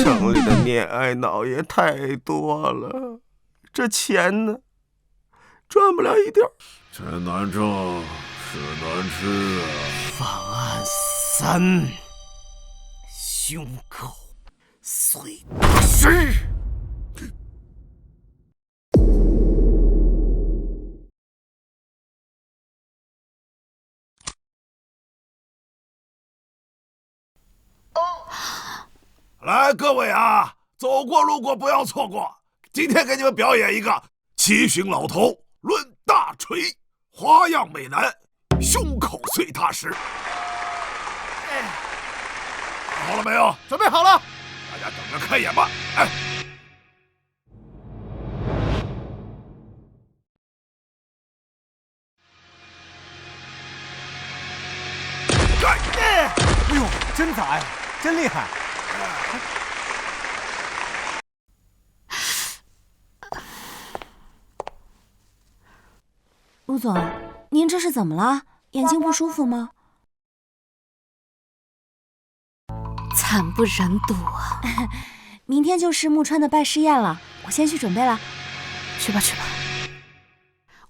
城里的恋爱脑也太多了，这钱呢，赚不了一点。钱难挣，事难吃啊！方案3：胸口碎大石。来，各位啊，走过路过不要错过，今天给你们表演一个七旬老头抡大锤，花样美男，胸口碎大石。好了没有？准备好了，大家等着开演吧。哎，哎呦，真砸呀，真厉害！陆总，您这是怎么了？眼睛不舒服吗？惨不忍睹啊！明天就是木川的拜师宴了，我先去准备了。去吧去吧。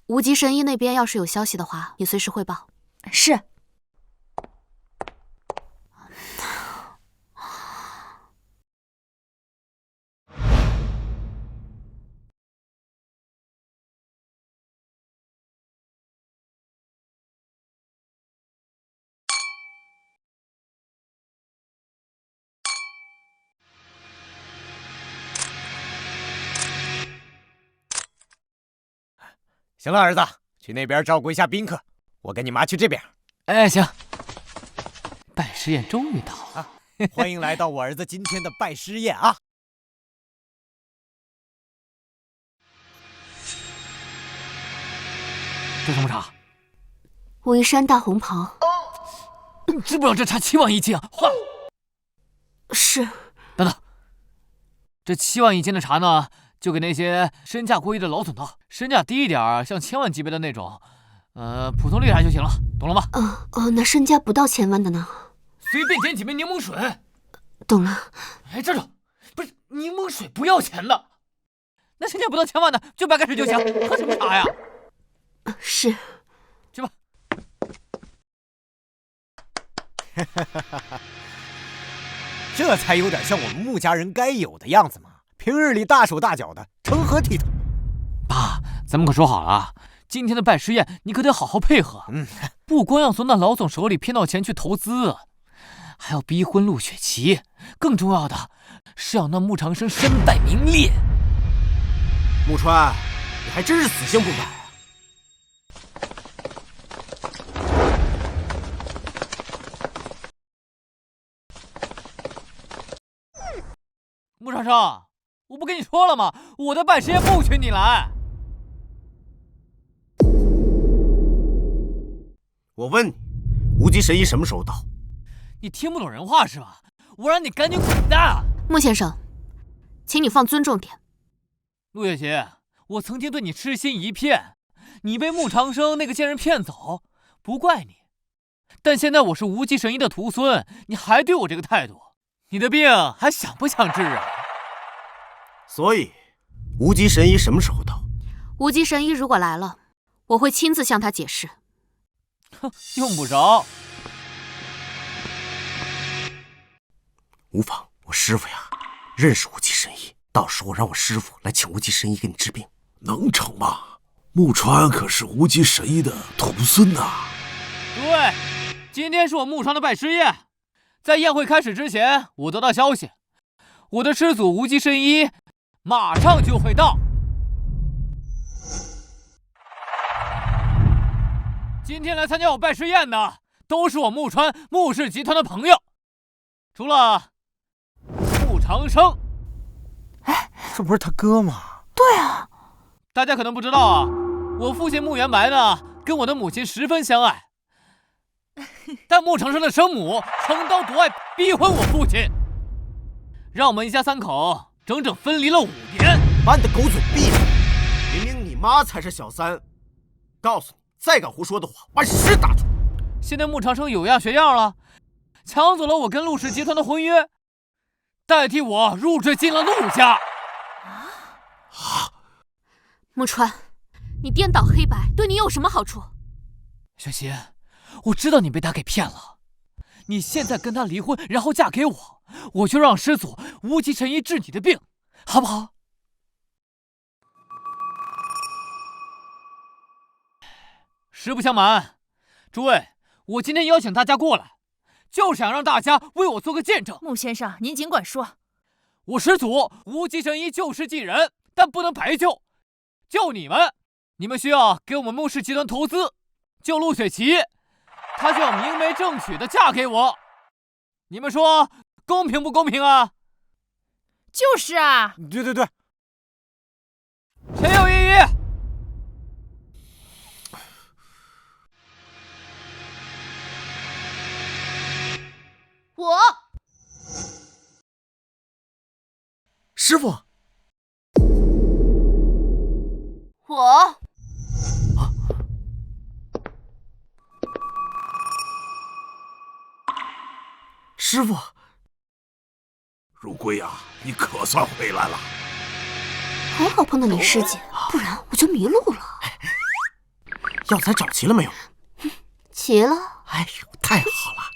无极神医那边要是有消息的话，你随时汇报。是。行了，儿子，去那边照顾一下宾客，我跟你妈去这边。哎，行。拜师宴终于到了，欢迎来到我儿子今天的拜师宴啊！这什么茶？武夷山大红袍。知不知道这茶7万1斤啊？换了。是。等等，这7万1斤的茶呢？就给那些身价过亿的老总倒，身价低一点，像1000万级别的那种，普通绿茶就行了，懂了吗？那身价不到1000万的呢？随便捡几杯柠檬水。懂了。哎，站住！不是柠檬水不要钱的，那身价不到1000万的就白开水就行，喝什么茶呀？是。去吧。这才有点像我们穆家人该有的样子嘛。平日里大手大脚的，成何体统？爸，咱们可说好了，今天的拜师宴你可得好好配合。不光要从那老总手里骗到钱去投资，还要逼婚陆雪琪，更重要的是要让穆长生身败名裂。穆川，你还真是死性不改啊！穆长生。我不跟你说了吗？我的拜师宴不许你来。我问你，无极神医什么时候到？你听不懂人话是吧？我让你赶紧滚蛋！穆先生，请你放尊重点。陆雪琪，我曾经对你痴心一片，你被穆长生那个贱人骗走，不怪你。但现在我是无极神医的徒孙，你还对我这个态度，你的病还想不想治啊？所以，无极神医什么时候到？无极神医如果来了，我会亲自向他解释。哼，用不着。无妨，我师傅呀，认识无极神医，到时候让我师傅来请无极神医给你治病，能成吗？木川可是无极神医的徒孙呐。对，今天是我木川的拜师宴。在宴会开始之前，我得到消息，我的师祖无极神医马上就会到。今天来参加我拜师宴的，都是我木川木氏集团的朋友，除了穆长生。哎，这不是他哥吗？对啊，大家可能不知道啊，我父亲穆元白呢，跟我的母亲十分相爱。但穆长生的生母横刀夺爱，逼婚我父亲，让我们一家三口整整分离了5年。把你的狗嘴闭上！明明你妈才是小三。告诉你，再敢胡说的话，把屎打出来！现在穆长生有样学样了，抢走了我跟陆氏集团的婚约，代替我入赘进了陆家。木川，你颠倒黑白，对你有什么好处？雪琴，我知道你被他给骗了，你现在跟他离婚，然后嫁给我，我就让师祖无极神医治你的病，好不好？实不相瞒，诸位，我今天邀请大家过来，就是想让大家为我做个见证。穆先生，您尽管说。我师祖无极神医救世济人，但不能白救，救你们，你们需要给我们穆氏集团投资，救陆雪琪，她就要明媒正娶的嫁给我，你们说公平不公平啊？就是啊。对对对。谁有异议？我。师傅。我。师傅。如归啊，你可算回来了。还好碰到你师姐，不然我就迷路了。药材找齐了没有？齐了。哎呦，太好了，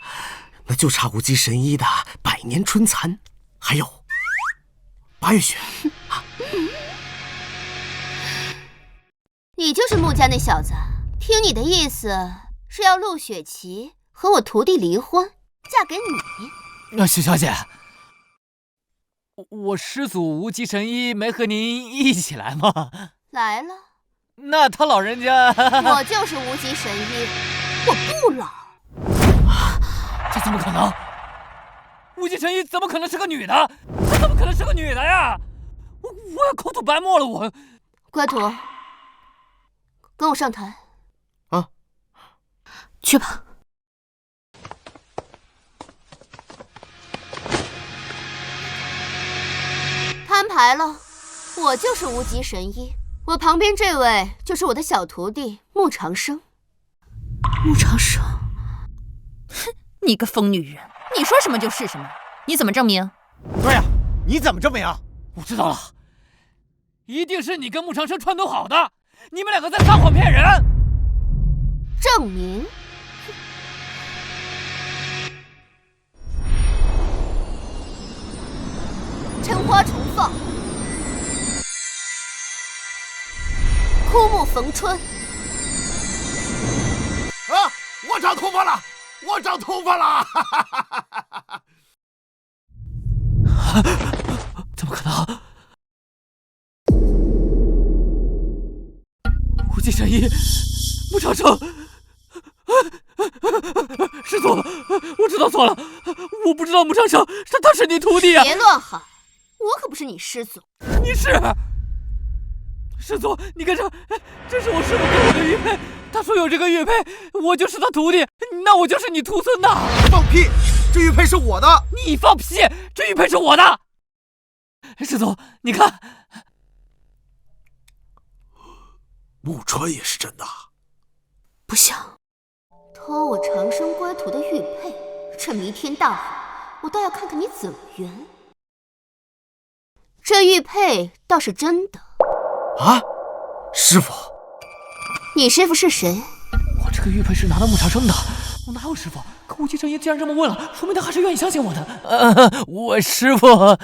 那就差无极神医的百年春蚕，还有8月雪。你就是穆家那小子，听你的意思是要陆雪琪和我徒弟离婚，嫁给你。许小姐，我师祖无极神医没和您一起来吗？来了。那他老人家……我就是无极神医，我不老。这怎么可能？无极神医怎么可能是个女的？她怎么可能是个女的呀？我要口吐白沫了！我乖徒，跟我上台。啊，去吧。摊牌了，我就是无极神医，我旁边这位就是我的小徒弟穆长生。穆长生，哼，你个疯女人，你说什么就是什么，你怎么证明？对呀，你怎么证明？我知道了，一定是你跟穆长生串通好的，你们两个在撒谎骗人。证明？琛花重放，枯木逢春。啊！我长头发了！我长头发了！怎么可能？无极神医，穆长生，师祖，我知道错了，我不知道穆长生他是你徒弟啊！别乱喊，我可不是你师祖。你是。师祖，你看这是我师父给我的玉佩，他说有这个玉佩，我就是他徒弟，那我就是你徒孙呐！放屁！这玉佩是我的！你放屁！这玉佩是我的！师祖，你看，木川也是真的。不像。偷我长生乖徒的玉佩，这弥天大谎，我倒要看看你怎么圆。这玉佩倒是真的。啊，师傅，你师傅是谁？我这个玉佩是拿到穆长生的，我哪有师傅？跟无极神医既然这么问了，说明他还是愿意相信我的。我师傅。说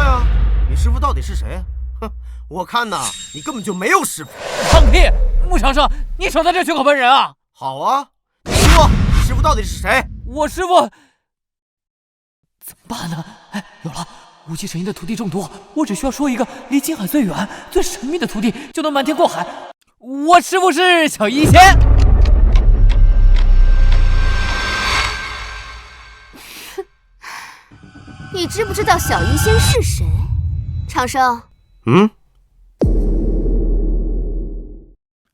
呀，你师傅到底是谁？哼，我看呐，你根本就没有师傅。放屁！穆长生，你少在这血口喷人啊！好啊，你说你师傅到底是谁？我师傅怎么办呢？哎，有了！无极神医的徒弟众多，我只需要说一个离金海最远、最神秘的徒弟，就能瞒天过海。我师傅是小医仙。你知不知道小医仙是谁？长生。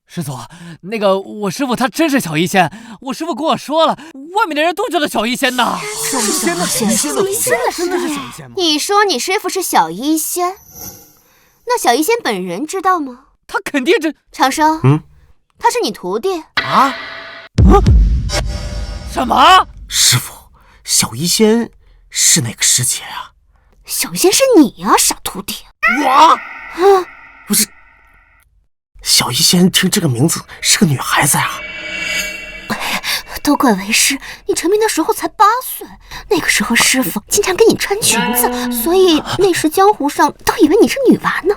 师祖，那个我师傅他真是小医仙，我师傅跟我说了，外面的人都叫他小医仙呢。小医仙呢？小医仙真的是小医仙吗？你说你师傅是小医仙，那小医仙本人知道吗？他肯定知。长生，他是你徒弟啊？什么？师傅，小医仙是哪个师姐啊？小医仙是你啊，傻徒弟！我不是。小医仙听这个名字是个女孩子呀。都怪为师，你成名的时候才8岁，那个时候师傅经常给你穿裙子，所以那时江湖上都以为你是女娃呢。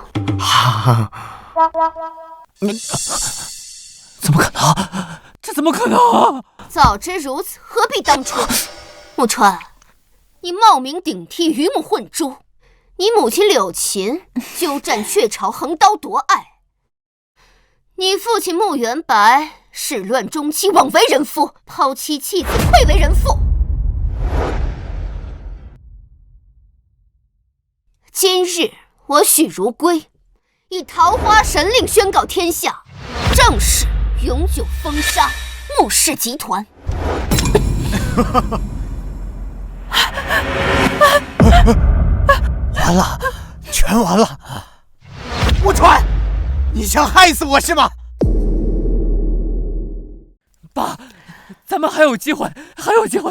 怎么可能？这怎么可能？早知如此，何必当初？木川，你冒名顶替，鱼目混珠。你母亲柳琴鸠占鹊巢，横刀夺爱。你父亲穆元白始乱终弃，枉为人夫，抛妻弃子，愧为人妇。今日我许如归，以桃花神令宣告天下，正式永久封杀穆氏集团。完了，全完了！穆川，你想害死我是吗？爸，咱们还有机会，还有机会！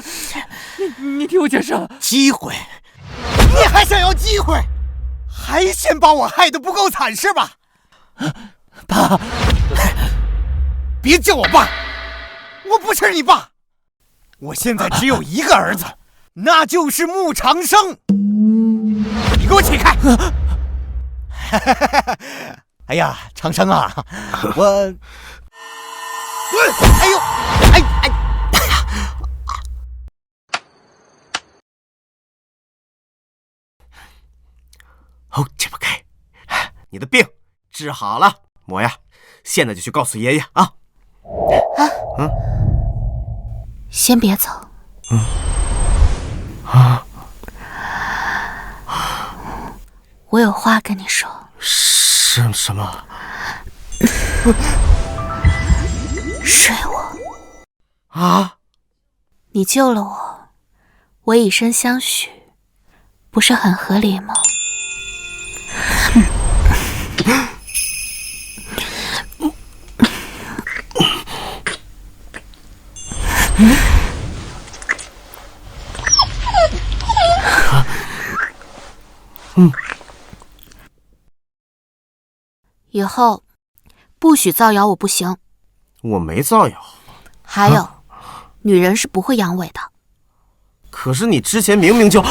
你听我解释。机会？你还想要机会？还嫌把我害得不够惨是吧？爸，别叫我爸，我不是你爸。我现在只有一个儿子，那就是穆长生。你给我起开！哎呀，长生啊，我，哎呦，哎呀！哦，解不开，你的病治好了，我呀，现在就去告诉爷爷啊。先别走。我有话跟你说。是什么？睡我啊！你救了我，我以身相许，不是很合理吗？以后不许造谣我不行。我没造谣。还有，女人是不会阳痿的。可是你之前明明就……